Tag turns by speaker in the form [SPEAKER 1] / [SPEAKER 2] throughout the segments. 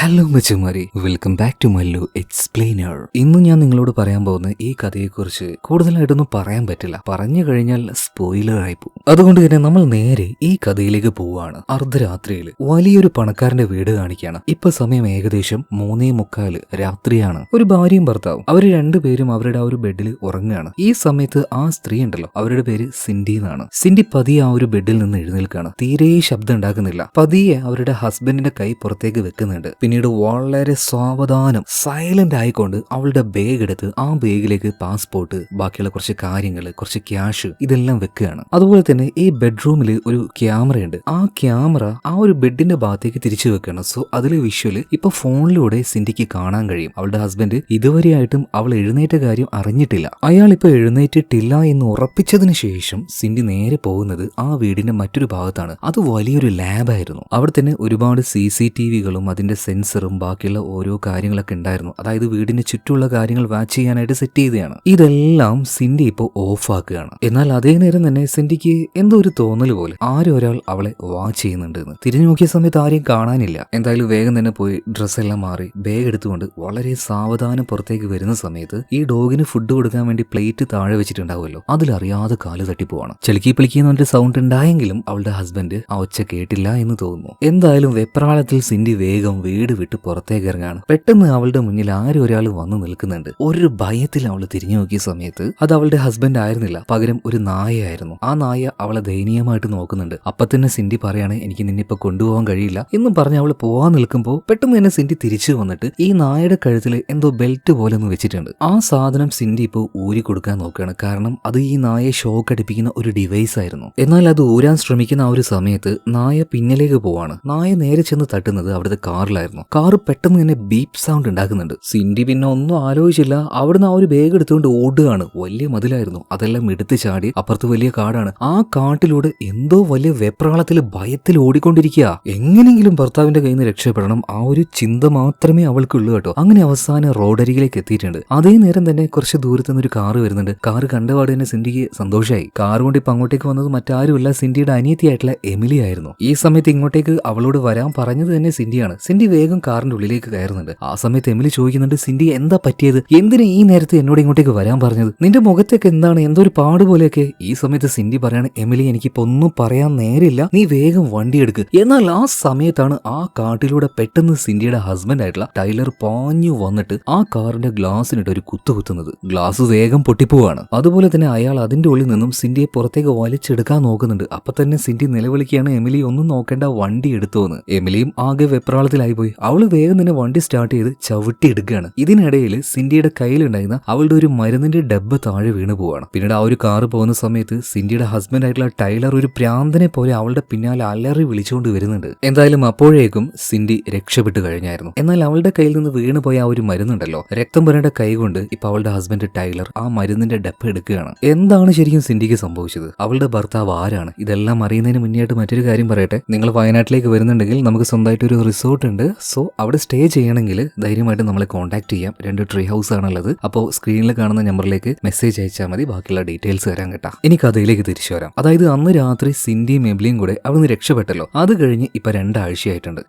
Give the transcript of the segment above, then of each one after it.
[SPEAKER 1] Hello മച്ചുമാരി, welcome back to Mallu explainer. ഇന്ന് ഞാൻ നിങ്ങളോട് പറയാൻ പോകുന്ന ഈ കഥയെക്കുറിച്ച് കൂടുതലായിട്ടൊന്നും പറയാൻ പറ്റില്ല. പറഞ്ഞു കഴിഞ്ഞാൽ സ്പോയിലർ ആയി പോകും. അതുകൊണ്ട് തന്നെ നമ്മൾ നേരെ ഈ കഥയിലേക്ക് പോവുകയാണ്. അർദ്ധരാത്രിയിൽ വലിയൊരു പണക്കാരന്റെ വീട് കാണിക്കുകയാണ്. ഇപ്പൊ സമയം ഏകദേശം 3:45 രാത്രിയാണ്. ഒരു ഭാര്യയും ഭർത്താവും അവര് രണ്ടുപേരും അവരുടെ ആ ഒരു ബെഡിൽ ഉറങ്ങുകയാണ്. ഈ സമയത്ത് ആ സ്ത്രീ ഉണ്ടല്ലോ, അവരുടെ പേര് സിൻഡി എന്നാണ്. സിൻഡി പതിയെ ആ ഒരു ബെഡിൽ നിന്ന് എഴുന്നേൽക്കാണ്. തീരെ ശബ്ദം ഉണ്ടാക്കുന്നില്ല. പതിയെ അവരുടെ ഹസ്ബൻഡിന്റെ കൈ പുറത്തേക്ക് വെക്കുന്നുണ്ട്. പിന്നീട് വളരെ സാവധാനം സൈലന്റ് ആയിക്കൊണ്ട് അവളുടെ ബാഗ് എടുത്ത് ആ ബാഗിലേക്ക് പാസ്പോർട്ട്, ബാക്കിയുള്ള കുറച്ച് കാര്യങ്ങൾ, കുറച്ച് ക്യാഷ് ഇതെല്ലാം വെക്കുകയാണ്. അതുപോലെ തന്നെ ഈ ബെഡ്റൂമിൽ ഒരു ക്യാമറയുണ്ട്. ആ ക്യാമറ ആ ഒരു ബെഡിന്റെ ഭാഗത്തേക്ക് തിരിച്ചു വെക്കുകയാണ്. സോ അതിലെ വിഷ്വല് ഇപ്പൊ ഫോണിലൂടെ സിൻഡിക്ക് കാണാൻ കഴിയും. അവളുടെ ഹസ്ബൻഡ് ഇതുവരെയായിട്ടും അവൾ എഴുന്നേറ്റ കാര്യം അറിഞ്ഞിട്ടില്ല. അയാൾ ഇപ്പൊ എഴുന്നേറ്റിട്ടില്ല എന്ന് ഉറപ്പിച്ചതിന് ശേഷം സിൻഡി നേരെ പോകുന്നത് ആ വീടിന്റെ മറ്റൊരു ഭാഗത്താണ്. അത് വലിയൊരു ലാബായിരുന്നു. അവിടെ തന്നെ ഒരുപാട് CCTVകളും അതിന്റെ സെൻസറും ബാക്കിയുള്ള ഓരോ കാര്യങ്ങളൊക്കെ ഉണ്ടായിരുന്നു. അതായത് വീടിന് ചുറ്റുമുള്ള കാര്യങ്ങൾ വാച്ച് ചെയ്യാനായിട്ട് സെറ്റ് ചെയ്തതാണ്. ഇതെല്ലാം സിൻഡി ഇപ്പോൾ ഓഫ് ആക്കുകയാണ്. എന്നാൽ അതേ നേരം തന്നെ സിൻഡിക്ക് എന്തോ ഒരു തോന്നൽ പോലെ ആരും ഒരാൾ അവളെ വാച്ച് ചെയ്യുന്നുണ്ടെന്ന്. തിരിഞ്ഞു നോക്കിയ സമയത്ത് ആരെയും കാണാനില്ല. എന്തായാലും വേഗം തന്നെ പോയി ഡ്രസ്സെല്ലാം മാറി ബാഗ് എടുത്തുകൊണ്ട് വളരെ സാവധാനം പുറത്തേക്ക് വരുന്ന സമയത്ത് ഈ ഡോഗിന് ഫുഡ് കൊടുക്കാൻ വേണ്ടി പ്ലേറ്റ് താഴെ വെച്ചിട്ടുണ്ടാവുമല്ലോ, അതിലറിയാതെ കാല് തട്ടിപ്പോവാണ്. ചെളുക്കി പിളിക്കുന്ന ഒരു സൗണ്ട് ഉണ്ടായെങ്കിലും അവളുടെ ഹസ്ബൻഡ് ആ ഒച്ച കേട്ടില്ല എന്ന് തോന്നുന്നു. എന്തായാലും വെപ്രാളത്തിൽ സിൻഡി വേഗം വീട് വിട്ട് പുറത്തേക്ക് ഇറങ്ങാണ്. പെട്ടെന്ന് അവളുടെ മുന്നിൽ ആരും ഒരാൾ വന്നു നിൽക്കുന്നുണ്ട്. ഒരു ഭയത്തിൽ അവൾ തിരിഞ്ഞു നോക്കിയ സമയത്ത് അത് അവളുടെ ഹസ്ബൻഡ് ആയിരുന്നില്ല, പകരം ഒരു നായയായിരുന്നു. ആ നായ അവളെ ദയനീയമായിട്ട് നോക്കുന്നുണ്ട്. അപ്പൊ തന്നെ സിൻഡി പറയാണ്, എനിക്ക് നിന്നെ ഇപ്പൊ കൊണ്ടുപോകാൻ കഴിയില്ല എന്ന് പറഞ്ഞ് അവൾ പോവാൻ നിൽക്കുമ്പോൾ പെട്ടെന്ന് തന്നെ സിൻഡി തിരിച്ചു വന്നിട്ട് ഈ നായയുടെ കഴുത്തിൽ എന്തോ ബെൽറ്റ് പോലെ ഒന്ന് വെച്ചിട്ടുണ്ട്. ആ സാധനം സിൻഡി ഇപ്പോൾ ഊരി കൊടുക്കാൻ നോക്കുകയാണ്. കാരണം അത് ഈ നായയെ ഷോക്ക് അടിപ്പിക്കുന്ന ഒരു ഡിവൈസ് ആയിരുന്നു. എന്നാൽ അത് ഊരാൻ ശ്രമിക്കുന്ന ആ ഒരു സമയത്ത് നായ പിന്നിലേക്ക് പോവാണ്. നായ നേരെ ചെന്ന് തട്ടുന്നത് അവിടുത്തെ കാറിലായിരുന്നു. കാറ് പെട്ടെന്ന് തന്നെ ബീപ്പ് സൗണ്ട് ഉണ്ടാക്കുന്നുണ്ട്. സിൻഡി പിന്നെ ഒന്നും ആലോചിച്ചില്ല, അവിടുന്ന് ആ ഒരു ബാഗ് എടുത്തുകൊണ്ട് ഓടുകയാണ്. വലിയ മതിലായിരുന്നു, അതെല്ലാം എടുത്ത് ചാടി അപ്പുറത്ത് വലിയ കാടാണ്. ആ കാട്ടിലൂടെ എന്തോ വലിയ വെപ്രാളത്തിൽ ഭയത്തിൽ ഓടിക്കൊണ്ടിരിക്കുക. എങ്ങനെയെങ്കിലും ഭർത്താവിന്റെ കയ്യിൽ നിന്ന് രക്ഷപ്പെടണം, ആ ഒരു ചിന്ത മാത്രമേ അവൾക്കുള്ളൂ കേട്ടോ. അങ്ങനെ അവസാനം റോഡരികിലേക്ക് എത്തിയിട്ടുണ്ട്. അതേ നേരം തന്നെ കുറച്ച് ദൂരത്ത് നിന്ന് ഒരു കാറ് വരുന്നുണ്ട്. കാറ് കണ്ടപാട് തന്നെ സിൻഡിക്ക് സന്തോഷമായി. കാർ കൊണ്ട് ഇപ്പൊ അങ്ങോട്ടേക്ക് വന്നത് മറ്റാരുമില്ല, സിൻഡിയുടെ അനിയത്തിയായിട്ടുള്ള എമിലി ആയിരുന്നു. ഈ സമയത്ത് ഇങ്ങോട്ടേക്ക് അവളോട് വരാൻ പറഞ്ഞത് തന്നെ സിൻഡിയാണ്. സിൻഡി വേഗം കാറിന്റെ ഉള്ളിലേക്ക് കയറുന്നുണ്ട്. ആ സമയത്ത് എമിലി ചോദിക്കുന്നുണ്ട്, സിൻഡി എന്താ പറ്റിയത്, എന്തിനാ ഈ നേരത്തെ എന്നോട് ഇങ്ങോട്ടേക്ക് വരാൻ പറഞ്ഞത്, നിന്റെ മുഖത്തേക്ക് എന്താണ്, എന്തോ ഒരു പാട് പോലെയൊക്കെ. ഈ സമയത്ത് സിൻഡി പറയാണ്, എമിലി എനിക്കിപ്പോ ഒന്നും പറയാൻ നേരില്ല, നീ വേഗം വണ്ടി എടുക്ക്. എന്നാൽ ആ സമയത്താണ് ആ കാട്ടിലൂടെ പെട്ടെന്ന് സിൻഡിയുടെ ഹസ്ബൻഡ് ആയിട്ടുള്ള ടൈലർ പാഞ്ഞു വന്നിട്ട് ആ കാറിന്റെ ഗ്ലാസിനിട്ട് ഒരു കുത്തുന്നത്. ഗ്ലാസ് വേഗം പൊട്ടിപ്പോവാണ്. അതുപോലെ തന്നെ അയാൾ അതിന്റെ ഉള്ളിൽ നിന്നും സിൻഡിയെ പുറത്തേക്ക് വലിച്ചെടുക്കാൻ നോക്കുന്നുണ്ട്. അപ്പൊ തന്നെ സിൻഡി നിലവിളിക്കുകയാണ്, എമിലി ഒന്നും നോക്കേണ്ട, വണ്ടി എടുത്തോന്ന്. എമിലിയും ആകെ വെപ്രാളത്തിലായി പോയി. അവള് വേഗം തന്നെ വണ്ടി സ്റ്റാർട്ട് ചെയ്ത് ചവിട്ടി എടുക്കുകയാണ്. ഇതിനിടയിൽ സിൻഡിയുടെ കയ്യിലുണ്ടായിരുന്ന അവളുടെ ഒരു മരുന്നിന്റെ ഡബ്ബ താഴെ വീണു പോവാണ്. പിന്നീട് ആ ഒരു കാറ് പോകുന്ന സമയത്ത് സിൻഡിയുടെ ഹസ്ബൻഡ് ആയിട്ടുള്ള ടൈലർ ഒരു പ്രാന്തനെ പോലെ അവളുടെ പിന്നാലെ അലറി വിളിച്ചുകൊണ്ട് വരുന്നുണ്ട്. എന്തായാലും അപ്പോഴേക്കും സിൻഡി രക്ഷപ്പെട്ടു കഴിഞ്ഞായിരുന്നു. എന്നാൽ അവളുടെ കയ്യിൽ നിന്ന് വീണു പോയ ആ ഒരു മരുന്നുണ്ടല്ലോ, രക്തം വരേണ്ട കൈ കൊണ്ട് ഇപ്പൊ അവളുടെ ഹസ്ബൻഡ് ടൈലർ ആ മരുന്നിന്റെ ഡബ്ബ എടുക്കുകയാണ്. എന്താണ് ശരിക്കും സിൻഡിക്ക് സംഭവിച്ചത്, അവളുടെ ഭർത്താവ് ആരാണ്, ഇതെല്ലാം അറിയുന്നതിന് മുന്നേയായിട്ട് മറ്റൊരു കാര്യം പറയട്ടെ. നിങ്ങൾ വയനാട്ടിലേക്ക് വരുന്നുണ്ടെങ്കിൽ നമുക്ക് സ്വന്തമായിട്ട് ഒരു റിസോർട്ട് ഉണ്ട്. സോ അവിടെ സ്റ്റേ ചെയ്യണമെങ്കിൽ ധൈര്യമായിട്ട് നമ്മളെ കോൺടാക്ട് ചെയ്യാം. 2 ട്രീ ഹൗസ് ആണുള്ളത്. അപ്പോൾ സ്ക്രീനിൽ കാണുന്ന നമ്പറിലേക്ക് മെസ്സേജ് അയച്ചാൽ മതി, ബാക്കിയുള്ള ഡീറ്റെയിൽസ് തരാൻ കേട്ടാ. ഇനി കഥയിലേക്ക് തിരിച്ചു വരാം. അതായത് അന്ന് രാത്രി സിൻഡിയും എമിലിയും കൂടെ അവിടുന്ന് രക്ഷപ്പെട്ടല്ലോ. അത് കഴിഞ്ഞ് ഇപ്പൊ 2 ആഴ്ചയായിട്ടുണ്ട്.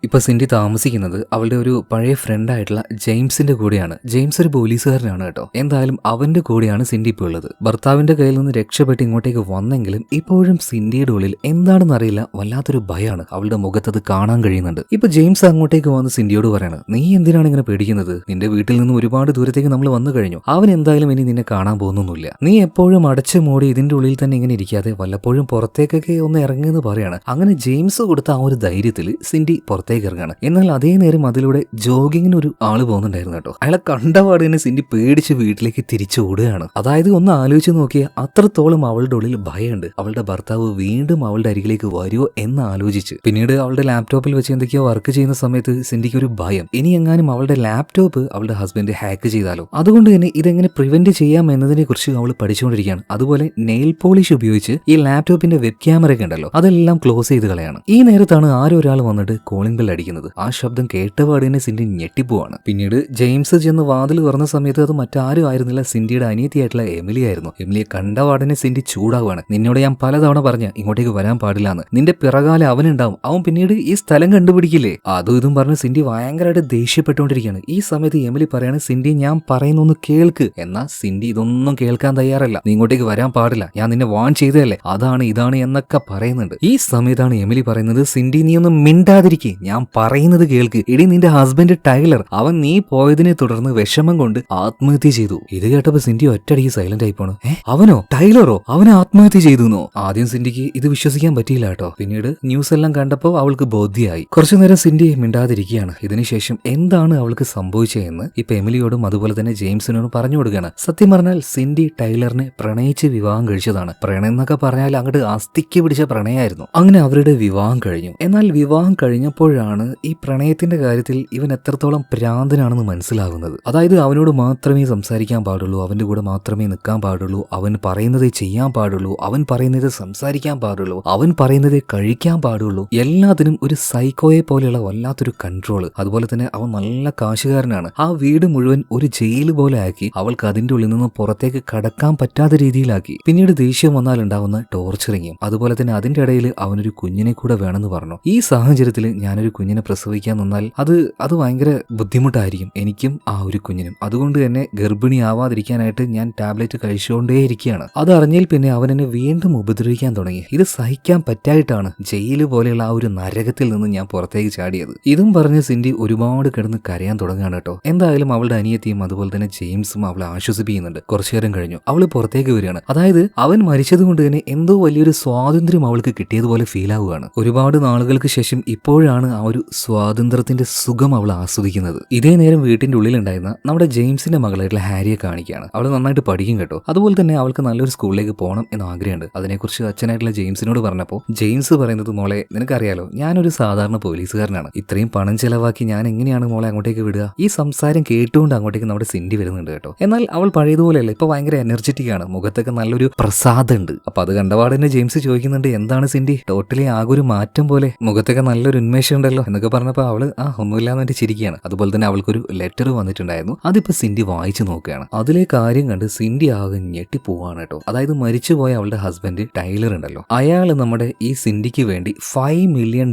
[SPEAKER 1] ഇപ്പൊ സിൻഡി താമസിക്കുന്നത് അവളുടെ ഒരു പഴയ ഫ്രണ്ട് ആയിട്ടുള്ള ജെയിംസിന്റെ കൂടെയാണ്. ജെയിംസ് ഒരു പോലീസുകാരനാണ് കേട്ടോ. എന്തായാലും അവന്റെ കൂടെയാണ് സിൻഡി ഇപ്പോൾ ഉള്ളത്. ഭർത്താവിന്റെ കയ്യിൽ നിന്ന് രക്ഷപ്പെട്ട് ഇങ്ങോട്ടേക്ക് വന്നെങ്കിലും ഇപ്പോഴും സിൻഡിയുടെ ഉള്ളിൽ എന്താണെന്ന് അറിയില്ല, വല്ലാത്തൊരു ഭയമാണ്. അവളുടെ മുഖത്തത് കാണാൻ കഴിയുന്നുണ്ട്. ഇപ്പൊ ജെയിംസ് അങ്ങോട്ടേക്ക് വന്ന് സിൻഡിയോട് പറയാണ്, നീ എന്തിനാണ് ഇങ്ങനെ പേടിക്കുന്നത്, നിന്റെ വീട്ടിൽ നിന്ന് ഒരുപാട് ദൂരത്തേക്ക് നമ്മൾ വന്നു കഴിഞ്ഞു, അവൻ എന്തായാലും ഇനി നിന്നെ കാണാൻ പോകുന്നൊന്നുമില്ല, നീ എപ്പോഴും അടച്ചു മൂടി ഇതിന്റെ ഉള്ളിൽ തന്നെ ഇങ്ങനെ ഇരിക്കാതെ വല്ലപ്പോഴും പുറത്തേക്കൊക്കെ ഒന്ന് ഇറങ്ങുമെന്ന് പറയാണ്. അങ്ങനെ ജെയിംസ് കൊടുത്ത ആ ഒരു ധൈര്യത്തിൽ സിൻഡി പുറത്തേക്ക് ഇറങ്ങാണ്. എന്നാൽ അതേ നേരം അതിലൂടെ ജോഗിങ്ങിന് ഒരു ആള് പോകുന്നുണ്ടായിരുന്നു കേട്ടോ. അയാളെ കണ്ടപാട് തന്നെ സിൻഡി പേടിച്ച് വീട്ടിലേക്ക് തിരിച്ചു ഓടുകയാണ്. അതായത് ഒന്ന് ആലോചിച്ച് നോക്കിയാൽ അത്രത്തോളം അവളുടെ ഉള്ളിൽ ഭയമുണ്ട്. അവളുടെ ഭർത്താവ് വീണ്ടും അവളുടെ അരികിലേക്ക് വരുമോ എന്ന് ആലോചിച്ച്. പിന്നീട് അവളുടെ ലാപ്ടോപ്പിൽ വെച്ച് എന്തൊക്കെയോ വർക്ക് ചെയ്യുന്ന സമയത്ത് സിൻഡിക്ക് ഒരു ഭയം, ഇനി എങ്ങാനും അവളുടെ ലാപ്ടോപ്പ് അവളുടെ ഹസ്ബൻഡ് ഹാക്ക് ചെയ്താലോ. അതുകൊണ്ട് തന്നെ ഇതെങ്ങനെ പ്രിവെന്റ് ചെയ്യാം എന്നതിനെ കുറിച്ച് അവൾ പഠിച്ചുകൊണ്ടിരിക്കുകയാണ്. അതുപോലെ നെയിൽ പോളിഷ് ഉപയോഗിച്ച് ഈ ലാപ്ടോപ്പിന്റെ വെബ് ക്യാമറ ഒക്കെ ഉണ്ടല്ലോ, അതെല്ലാം ക്ലോസ് ചെയ്ത് കളയാണ്. ഈ നേരത്താണ് ആരോ ഒരാൾ വന്നിട്ട് കോളിംഗ് ബെൽ അടിക്കുന്നത്. ആ ശബ്ദം കേട്ടപാട് തന്നെ സിൻഡി ഞെട്ടിപ്പോവാണ്. പിന്നീട് ജെയിംസ് ചെന്ന് വാതിൽ തുറന്ന സമയത്ത് അത് മറ്റാരും ആയിരുന്നില്ല, സിൻഡിയുടെ അനിയത്തിയായിട്ടുള്ള എമിലി ആയിരുന്നു. എമിലിയെ കണ്ടപാടനെ സിൻഡി ചൂടാവുകയാണ്. നിന്നോട് ഞാൻ പലതവണ പറഞ്ഞ ഇങ്ങോട്ടേക്ക് വരാൻ പാടില്ലാന്ന്, നിന്റെ പിറകാലെ അവനുണ്ടാവും, അവൻ പിന്നീട് ഈ സ്ഥലം കണ്ടുപിടിക്കില്ലേ. അതും ഇതും പറഞ്ഞ് സിൻഡി ഭയങ്കരമായിട്ട് ദേഷ്യപ്പെട്ടുകൊണ്ടിരിക്കുകയാണ്. ഈ സമയത്ത് എമിലി പറയാണ്, സിൻഡി ഞാൻ പറയുന്നൊന്ന് കേൾക്ക്. എന്നാൽ സിൻഡി ഇതൊന്നും കേൾക്കാൻ തയ്യാറല്ല. നീ ഇങ്ങോട്ടേക്ക് വരാൻ പാടില്ല, ഞാൻ നിന്നെ വാൺ ചെയ്തതല്ലേ, അതാണ് ഇതാണ് എന്നൊക്കെ പറയുന്നുണ്ട്. ഈ സമയത്താണ് എമിലി പറയുന്നത്, സിൻഡി നീ ഒന്ന് മിണ്ടാതിരിക്കെ, ഞാൻ പറയുന്നത് കേൾക്ക്. എടി നിന്റെ ഹസ്ബൻഡ് ടൈലർ, അവൻ നീ പോയതിനെ തുടർന്ന് വിഷമം കൊണ്ട് ആത്മഹത്യ ചെയ്തു. ഇത് കേട്ടപ്പോ സിൻഡി ഒറ്റയടിക്ക് സൈലന്റ് ആയി പോണു. അവനോ, ടൈലറോ, അവനെ ആത്മഹത്യ ചെയ്തു? ആദ്യം സിൻഡിക്ക് ഇത് വിശ്വസിക്കാൻ പറ്റിയില്ല കേട്ടോ. പിന്നീട് ന്യൂസ് എല്ലാം കണ്ടപ്പോ അവൾക്ക് ബോധ്യമായി. കുറച്ചു നേരം സിൻഡി മിണ്ടാതിരിക്കുകയാണ്. ഇതിനുശേഷം എന്താണ് അവൾക്ക് സംഭവിച്ചതെന്ന് ഇപ്പൊ എമിലിയോടും അതുപോലെ തന്നെ ജെയിംസിനോടും പറഞ്ഞു കൊടുക്കുകയാണ്. സത്യം പറഞ്ഞാൽ സിൻഡി ടൈലറിനെ പ്രണയിച്ച് വിവാഹം കഴിച്ചതാണ്. പ്രണയം എന്നൊക്കെ പറഞ്ഞാൽ അങ്ങോട്ട് അസ്ഥിക്ക് പിടിച്ച പ്രണയമായിരുന്നു. അങ്ങനെ അവരുടെ വിവാഹം കഴിഞ്ഞു. എന്നാൽ വിവാഹം കഴിഞ്ഞപ്പോഴാണ് ഈ പ്രണയത്തിന്റെ കാര്യത്തിൽ ഇവൻ എത്രത്തോളം ഭ്രാന്തനാണെന്ന് മനസ്സിലാകുന്നത്. അതായത് അവനോട് മാത്രമേ സംസാരിക്കാൻ പാടുള്ളൂ, അവന്റെ കൂടെ മാത്രമേ നിൽക്കാൻ പാടുള്ളൂ, അവൻ പറയുന്നതേ ചെയ്യാൻ പാടുള്ളൂ, അവൻ പറയുന്നത് സംസാരിക്കാൻ പാടുള്ളൂ, അവൻ പറയുന്നതേ കഴിക്കാൻ പാടുള്ളൂ. എല്ലാത്തിനും ഒരു സൈക്കോയെ പോലെയുള്ള വല്ലാത്തൊരു കൺട്രോള്. അതുപോലെ തന്നെ അവൻ നല്ല കാശുകാരനാണ്. ആ വീട് മുഴുവൻ ഒരു ജയിൽ പോലെ ആക്കി അവൾക്ക് അതിന്റെ ഉള്ളിൽ നിന്ന് പുറത്തേക്ക് കടക്കാൻ പറ്റാത്ത രീതിയിലാക്കി. പിന്നീട് ദേഷ്യം വന്നാൽ ഉണ്ടാവുന്ന ടോർച്ചറിങ്ങും. അതുപോലെ തന്നെ അതിന്റെ ഇടയിൽ അവനൊരു കുഞ്ഞിനെ കൂടെ വേണമെന്ന് പറഞ്ഞു. ഈ സാഹചര്യത്തിൽ ഞാനൊരു കുഞ്ഞിനെ പ്രസവിക്കാൻ നിന്നാൽ അത് ഭയങ്കര ബുദ്ധിമുട്ടായിരിക്കും എനിക്കും ആ ഒരു കുഞ്ഞിനും. അതുകൊണ്ട് തന്നെ ഗർഭിണിയാവാതിരിക്കാനായിട്ട് ഞാൻ ടാബ്ലറ്റ് കഴിച്ചുകൊണ്ടേയിരിക്കുകയാണ്. അതറിഞ്ഞാൽ പിന്നെ അവൻ എന്നെ വീണ്ടും ഉപദ്രവിക്കാൻ തുടങ്ങി. ഇത് സഹിക്കാൻ പറ്റായിട്ടാണ് ജയില് പോലെയുള്ള ആ ഒരു നരകത്തിൽ നിന്ന് ഞാൻ പുറത്തേക്ക് ചാടിയത്. ഇതും പറഞ്ഞ് സിൻഡി ഒരുപാട് കിടന്ന് കരയാൻ തുടങ്ങുകയാണ് കേട്ടോ. എന്തായാലും അവളുടെ അനിയത്തിയും അതുപോലെ തന്നെ ജെയിംസും അവളെ ആശ്വസിപ്പിക്കുന്നുണ്ട്. കുറച്ചു നേരം കഴിഞ്ഞു അവള് പുറത്തേക്ക് വരികയാണ്. അതായത് അവൻ മരിച്ചത് കൊണ്ട് തന്നെ എന്തോ വലിയൊരു സ്വാതന്ത്ര്യം അവൾക്ക് കിട്ടിയതുപോലെ ഫീൽ ആവുകയാണ്. ഒരുപാട് നാളുകൾക്ക് ശേഷം ഇപ്പോഴാണ് ആ ഒരു സ്വാതന്ത്ര്യത്തിന്റെ സുഖം അവൾ ആസ്വദിക്കുന്നത്. ഇതേ നേരം വീട്ടിന്റെ ഉള്ളിലുണ്ടായിരുന്ന നമ്മുടെ ജെയിംസിന്റെ മകളായിട്ടുള്ള ഹാരിയെ കാണിക്കുകയാണ്. അവൾ നന്നായിട്ട് പഠിക്കും കേട്ടോ. അതുപോലെ തന്നെ അവൾക്ക് നല്ലൊരു സ്കൂളിലേക്ക് പോകണം എന്ന് ആഗ്രഹമുണ്ട്. അതിനെക്കുറിച്ച് അച്ഛനായിട്ടുള്ള ജെയിംസിനോട് പറഞ്ഞപ്പോൾ ജെയിംസ് പറയുന്നത്, മോളെ നിനക്കറിയാലോ ഞാനൊരു സാധാരണ പോലീസുകാരനാണ്, ഇത്രയും പണം ചെലവാക്കി ഞാൻ എങ്ങനെയാണ് മോളെ അങ്ങോട്ടേക്ക് വിടുക? ഈ സംസാരം കേട്ടുകൊണ്ട് അങ്ങോട്ടേക്ക് നമ്മുടെ സിൻഡി വരുന്നുണ്ട് കേട്ടോ. എന്നാൽ അവൾ പഴയതുപോലെയല്ല, ഇപ്പൊ ഭയങ്കര എനർജറ്റിക് ആണ്, മുഖത്തൊക്കെ നല്ലൊരു പ്രസാദം ഉണ്ട്. അപ്പൊ അത് കണ്ടപാട് തന്നെ ജെയിംസ് ചോദിക്കുന്നുണ്ട്, എന്താണ് സിൻഡി ടോട്ടലി ആകെ ഒരു മാറ്റം പോലെ, മുഖത്തൊക്കെ നല്ലൊരു ഉന്മേഷം ഉണ്ടല്ലോ എന്നൊക്കെ പറഞ്ഞപ്പോൾ അവള് ഒന്നുമില്ലാന്ന് ചിരിക്കുകയാണ്. അതുപോലെ തന്നെ അവൾക്കൊരു ലെറ്റർ വന്നിട്ടുണ്ടായിരുന്നു. അതിപ്പോ സിൻഡി വായിച്ചു നോക്കുകയാണ്. അതിലെ കാര്യം കണ്ട് സിൻഡി ആകെ ഞെട്ടിപ്പോവാണ് കേട്ടോ. അതായത് മരിച്ചുപോയ അവളുടെ ഹസ്ബൻഡ് ടൈലർ ഉണ്ടല്ലോ, അയാൾ നമ്മുടെ ഈ സിൻഡിക്ക് വേണ്ടി $5 മില്യൺ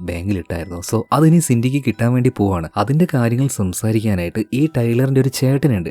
[SPEAKER 1] ബാങ്കിൽ ഇട്ടായിരുന്നു. സോ അതിനി സിൻഡിക്ക് കിട്ടാൻ വേണ്ടി പോവാണ്. അതിന്റെ കാര്യങ്ങൾ സംസാരിക്കാനായിട്ട് ഈ ടൈലറിന്റെ ഒരു ചേട്ടനുണ്ട്,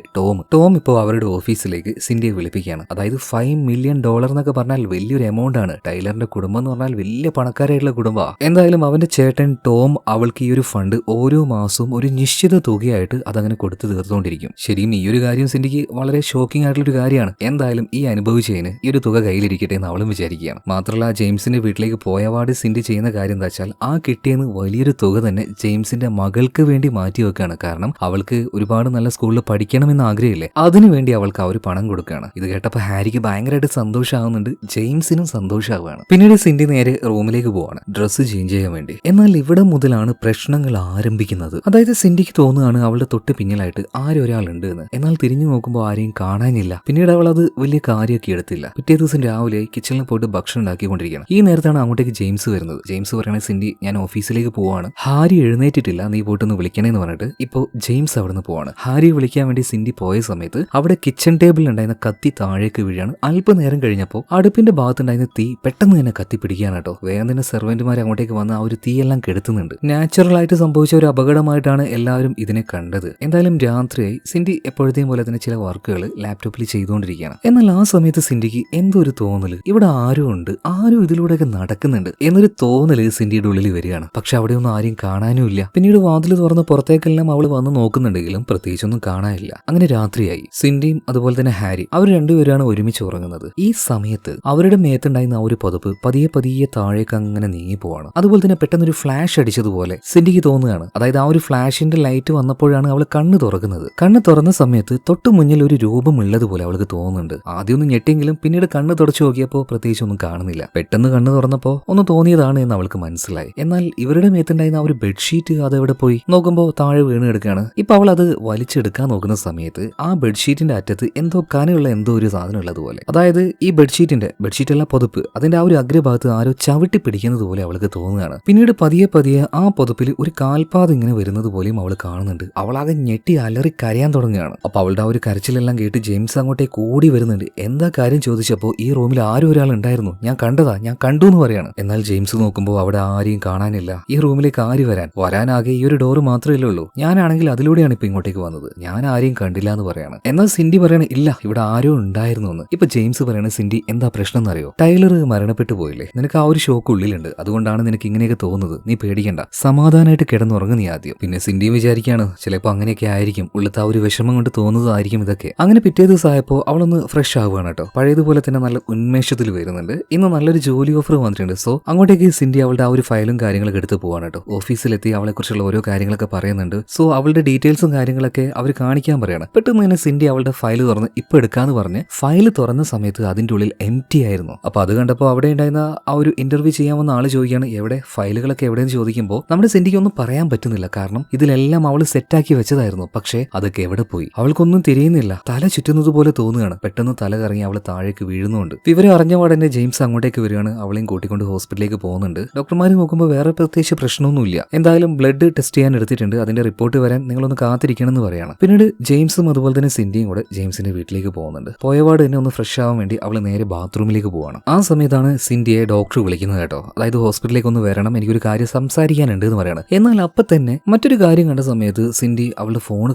[SPEAKER 1] ടോം ഇപ്പോൾ അവരുടെ ഓഫീസിലേക്ക് സിൻഡിയെ വിളിപ്പിക്കുകയാണ്. അതായത് $5 മില്യൺ എന്നൊക്കെ പറഞ്ഞാൽ വലിയൊരു എമൗണ്ട് ആണ്. ടൈലറിന്റെ കുടുംബം എന്ന് പറഞ്ഞാൽ വലിയ പണക്കാരായിട്ടുള്ള കുടുംബമാണ്. എന്തായാലും അവന്റെ ചേട്ടൻ ടോം അവൾക്ക് ഈ ഒരു ഫണ്ട് ഓരോ മാസവും ഒരു നിശ്ചിത തുകയായിട്ട് അതങ്ങനെ കൊടുത്തു തീർത്തുകൊണ്ടിരിക്കും. ശരിയും ഈ ഒരു കാര്യം സിൻഡിക്ക് വളരെ ഷോക്കിംഗ് ആയിട്ടുള്ള ഒരു കാര്യമാണ്. എന്തായാലും ഈ അനുഭവിച്ചതിന് ഈ ഒരു തുക കയ്യിലിരിക്കട്ടെ എന്ന് അവളും വിചാരിക്കുകയാണ്. മാത്രമല്ല ജെയിംസിന്റെ വീട്ടിലേക്ക് പോയപാട് സിൻഡി ചെയ്യുന്ന കാര്യം എന്താ വെച്ചാൽ ആ കിട്ടിയെന്ന് വലിയൊരു തുക തന്നെ ജെയിംസിന്റെ മകൾക്ക് വേണ്ടി മാറ്റി വെക്കുകയാണ്. കാരണം അവൾക്ക് ഒരുപാട് നല്ല സ്കൂളിൽ പഠിക്കണമെന്ന് ആഗ്രഹമില്ലേ, അതിനുവേണ്ടി അവൾക്ക് ആ ഒരു പണം കൊടുക്കുകയാണ്. ഇത് കേട്ടപ്പോൾ ഹാരിക്ക് ഭയങ്കരമായിട്ട് സന്തോഷമാകുന്നുണ്ട്, ജെയിംസിനും സന്തോഷമാവുകയാണ്. പിന്നീട് സിൻഡി നേരെ റൂമിലേക്ക് പോവാണ് ഡ്രസ്സ് ചേഞ്ച് ചെയ്യാൻ വേണ്ടി. എന്നാൽ ഇവിടെ മുതലാണ് പ്രശ്നങ്ങൾ ആരംഭിക്കുന്നത്. അതായത് സിൻഡിക്ക് തോന്നുകയാണ് അവളുടെ തൊട്ട് പിന്നിലായിട്ട് ആരും ഒരാളുണ്ട് എന്ന്. എന്നാൽ തിരിഞ്ഞു നോക്കുമ്പോൾ ആരെയും കാണാനില്ല. പിന്നീട് അവൾ അത് വലിയ കാര്യമൊക്കെ എടുത്തില്ല. പിറ്റേ ദിവസം രാവിലെ കിച്ചണിൽ പോയിട്ട് ഭക്ഷണം ഉണ്ടാക്കിക്കൊണ്ടിരിക്കുകയാണ്. ഈ നേരത്താണ് അങ്ങോട്ടേക്ക് ജെയിംസ് വരുന്നത്. ജെയിംസ് പറയണേ, സിൻഡി ഞാൻ ഓഫീസിലേക്ക് പോവാണ്, ഹാരി എഴുന്നേറ്റിട്ടില്ല, നീ പോയിട്ടൊന്ന് വിളിക്കണേന്ന് പറഞ്ഞിട്ട് ഇപ്പോൾ ജെയിംസ് അവിടെ നിന്ന് പോവാണ്. ഹാരിയെ വിളിക്കാൻ വേണ്ടി സിൻഡി പോയ സമയത്ത് അവിടെ കിച്ചൺ ടേബിളിൽ ഉണ്ടായിരുന്ന കത്തി താഴേക്ക് വീഴാണ്. അല്പനേരം കഴിഞ്ഞപ്പോൾ അടുപ്പിന്റെ ഭാഗത്തുണ്ടായിരുന്ന തീ പെട്ടെന്ന് തന്നെ കത്തി പിടിക്കുകയാണ് കേട്ടോ. വേഗം തന്നെ സെർവന്റുമാർ അങ്ങോട്ടേക്ക് വന്ന് ആ ഒരു തീയെല്ലാം കെടുത്തുന്നുണ്ട്. നാച്ചുറൽ ആയിട്ട് സംഭവിച്ച ഒരു അപകടമായിട്ടാണ് എല്ലാവരും ഇതിനെ കണ്ടത്. എന്തായാലും രാത്രിയായി സിൻഡി എപ്പോഴത്തെയും പോലെ തന്നെ ചില വർക്കുകൾ ലാപ്ടോപ്പിൽ ചെയ്തുകൊണ്ടിരിക്കുകയാണ്. എന്നാൽ ആ സമയത്ത് സിൻഡിക്ക് എന്തോ ഒരു തോന്നല്, ഇവിടെ ആരും ഉണ്ട്, ആരും ഇതിലൂടെയൊക്കെ നടക്കുന്നുണ്ട് എന്നൊരു തോന്നല് സിൻഡിയുടെ ഉള്ളിൽ വരികയാണ്. പക്ഷെ അവിടെയൊന്നും ആരെയും കാണാനുമില്ല. പിന്നീട് വാതിൽ തുറന്ന് പുറത്തേക്കെല്ലാം അവൾ വന്ന് നോക്കുന്നുണ്ടെങ്കിലും പ്രത്യേകിച്ചൊന്നും കാണാനില്ല. അങ്ങനെ രാത്രിയായി. സിൻഡിയും അതുപോലെ തന്നെ ഹാരി അവർ രണ്ടുപേരാണ് ഒരുമിച്ച് ഉറങ്ങുന്നത്. ഈ സമയത്ത് അവരുടെ മേത്തുണ്ടായിരുന്ന ആ ഒരു പതുപ്പ് പതിയെ താഴേക്ക് അങ്ങനെ നീങ്ങി പോവാണ്. അതുപോലെ തന്നെ പെട്ടെന്നൊരു ഫ്ലാഷ് അടിച്ചതുപോലെ സിൻഡിക്ക് തോന്നുകയാണ്. അതായത് ആ ഒരു ഫ്ലാഷിന്റെ ലൈറ്റ് വന്നപ്പോഴാണ് അവൾ കണ്ണ് തുറക്കുന്നത്. കണ്ണ് തുറന്ന സമയത്ത് തൊട്ടു മുന്നിൽ ഒരു രൂപം ഉള്ളതുപോലെ അവൾക്ക് തോന്നുന്നുണ്ട്. ആദ്യം ഒന്ന് ഞെട്ടിയെങ്കിലും പിന്നീട് കണ്ണ് തുടച്ചു നോക്കിയപ്പോൾ പ്രത്യേകിച്ച് ഒന്നും കാണുന്നില്ല. പെട്ടെന്ന് കണ്ണ് തുറന്നപ്പോൾ ഒന്ന് തോന്നിയതാണ് എന്ന് അവൾക്ക് മനസ്സിലായി. എന്നാൽ ഇവരുടെ മേത്തുണ്ടായിരുന്ന ആ ഒരു ബെഡ്ഷീറ്റ് അതെവിടെ പോയി നോക്കുമ്പോൾ താഴെ വീണ് കിടക്കുകയാണ്. ഇപ്പൊ അവൾ അത് വലിച്ചെടുക്കാൻ നോക്കുന്ന സമയത്ത് ആ ബെഡ്ഷീറ്റിന്റെ അറ്റത്ത് എന്തോ കനയുള്ള എന്തോ ഒരു സാധനം ഉള്ളതുപോലെ. അതായത് ഈ ബെഡ്ഷീറ്റല്ല പൊതുപ്പ്, അതിന്റെ ആ ഒരു അഗ്രഭാഗത്ത് ആരോ ചവിട്ടി പിടിക്കുന്നത് പോലെ അവൾക്ക് തോന്നുകയാണ്. പിന്നീട് പതിയെ ആ പൊതുപ്പിൽ ഒരു കാൽപാദം ഇങ്ങനെ വരുന്നത് പോലെയും അവൾ കാണുന്നുണ്ട്. അവളാകെ ഞെട്ടി അലറി കരയാൻ തുടങ്ങുകയാണ്. അപ്പൊ അവളുടെ ആ ഒരു കരച്ചിലെല്ലാം കേട്ട് ജെയിംസ് അങ്ങോട്ടേക്ക് കൂടി വരുന്നുണ്ട്. എന്താ കാര്യം ചോദിച്ചപ്പോൾ ഈ റൂമിൽ ആരും ഒരാൾ ഉണ്ടായിരുന്നു, ഞാൻ കണ്ടു എന്ന് പറയാണ്. എന്നാൽ ജെയിംസ് നോക്കുമ്പോൾ അവിടെ ആരെയും കാണാനില്ല. ഈ റൂമിലേക്ക് ആര് വരാനാകെ ഈ ഒരു ഡോറ് മാത്രമേ ഉള്ളൂ. ഞാനാണെങ്കിൽ അതിലൂടെയാണ് ഇപ്പൊ ഇങ്ങോട്ടേക്ക് വന്നത്. ഞാൻ ആരെയും കണ്ടില്ല എന്ന് പറയാണ്. എന്നാൽ സിൻഡി പറയണ ഇല്ല, ഇവിടെ ആരോ ഉണ്ടായിരുന്നു എന്ന്. ഇപ്പൊ ജെയിംസ് പറയണ സിൻഡി എന്താ പ്രശ്നം എന്നറിയോ? ടൈലർ മരണപ്പെട്ടു പോയില്ലേ, നിനക്ക് ആ ഒരു ഷോക്ക് ഉള്ളിലുണ്ട്, അതുകൊണ്ടാണ് നിനക്ക് ഇങ്ങനെയൊക്കെ തോന്നുന്നത്. നീ പേടിക്കണ്ട, സമാധാനമായിട്ട് കിടന്നുറങ്ങുക നീ ആദ്യം. പിന്നെ സിൻഡിയും വിചാരിക്കാണ് ചിലപ്പോൾ അങ്ങനെയൊക്കെ ആയിരിക്കും, ഉള്ളത്തെ ആ ഒരു വിഷമം കൊണ്ട് തോന്നുന്നതായിരിക്കും ഇതൊക്കെ. അങ്ങനെ പിറ്റേ ദിവസം ആയപ്പോൾ അവളൊന്ന് ഫ്രഷ് ആവുകയാണ് കേട്ടോ. പഴയതുപോലെ തന്നെ നല്ല ഉന്മേഷത്തിൽ വരുന്നുണ്ട്. ഇന്ന് നല്ലൊരു ജോലി ഓഫർ വന്നിട്ടുണ്ട്. സോ അങ്ങോട്ടേക്ക് സിൻഡി അവളുടെ ആ ഒരു ഫയലും കാര്യങ്ങളൊക്കെ എടുത്ത് പോവാണ് കേട്ടോ. ഓഫീസിലെത്തി അവളെ കുറിച്ചുള്ള ഓരോ കാര്യങ്ങളൊക്കെ പറയുന്നുണ്ട്. സോ അവളുടെ ഡീറ്റെയിൽസും കാര്യങ്ങളൊക്കെ അവർ കാണിക്കാൻ പറയാണ്. പെട്ടെന്ന് തന്നെ സിൻഡി അവളുടെ ഫയൽ തുറന്ന് ഇപ്പൊ എടുക്കാന്ന് പറഞ്ഞ് ഫയൽ തുറന്ന സമയത്ത് അതിന്റെ ഉള്ളിൽ എംപ്റ്റി ആയിരുന്നു. അപ്പൊ അത് കണ്ടപ്പോൾ അവിടെ ഉണ്ടായിരുന്ന ആ ഒരു ഇന്റർവ്യൂ ചെയ്യാൻ വന്ന ആള് ചോദിക്കുകയാണ് എവിടെ ഫയലുകളൊക്കെ എവിടെയെന്ന് ചോദിക്കുമ്പോൾ നമ്മുടെ സിൻഡിക്ക് ഒന്നും പറയാൻ പറ്റുന്നില്ല. കാരണം ഇതിലെല്ലാം അവള് സെറ്റാക്കി വെച്ചതായിരുന്നു. പക്ഷേ അതൊക്കെ എവിടെ പോയി അവൾക്കൊന്നും തിരിയുന്നില്ല. തല ചുറ്റുന്നത് പോലെ തോന്നുകയാണ്. പെട്ടെന്ന് തല കറങ്ങി അവള് താഴേക്ക് വീഴുന്നുണ്ട്. വിവരം അറിഞ്ഞ പാടന്നെ ജെയിംസ് അങ്ങോട്ടേക്ക് വരികയാണ്. അവളെയും കൂട്ടിക്കൊണ്ട് ഹോസ്പിറ്റലിലേക്ക് പോകുന്നുണ്ട്. ഡോക്ടർമാർ നോക്കുമ്പോൾ വേറെ പ്രത്യേകിച്ച് പ്രശ്നമൊന്നുമില്ല. എന്തായാലും ബ്ലഡ് ടെസ്റ്റ് ചെയ്യാൻ എടുത്തിട്ടുണ്ട്. അതിന്റെ റിപ്പോർട്ട് വരാൻ നിങ്ങളൊന്ന് കാത്തിരിക്കണം എന്ന് പറയാണ്. പിന്നീട് ജെയിംസും അതുപോലെ തന്നെ സിൻഡിയും കൂടെ ജെയിംസിന്റെ വീട്ടിലേക്ക് പോകുന്നുണ്ട്. പോയപാട് തന്നെ ഒന്ന് ഫ്രഷ് ആവാൻ വേണ്ടി അവള് നേരെ ബാത്റൂമിലേക്ക് പോവാണ്. ആ സമയത്താണ് സിൻഡിയെ ഡോക്ടർ വിളിക്കുന്നത് കേട്ടോ. അതായത് ഹോസ്പിറ്റലിലേക്ക് ഒന്ന് വരണം, എനിക്കൊരു കാര്യം സംസാരിക്കാനുണ്ട് എന്ന് പറയാണ്. എന്നാൽ അപ്പൊ തന്നെ മറ്റൊരു കാര്യം കണ്ട സമയത്ത് സിൻഡി അവളുടെ ഫോൺ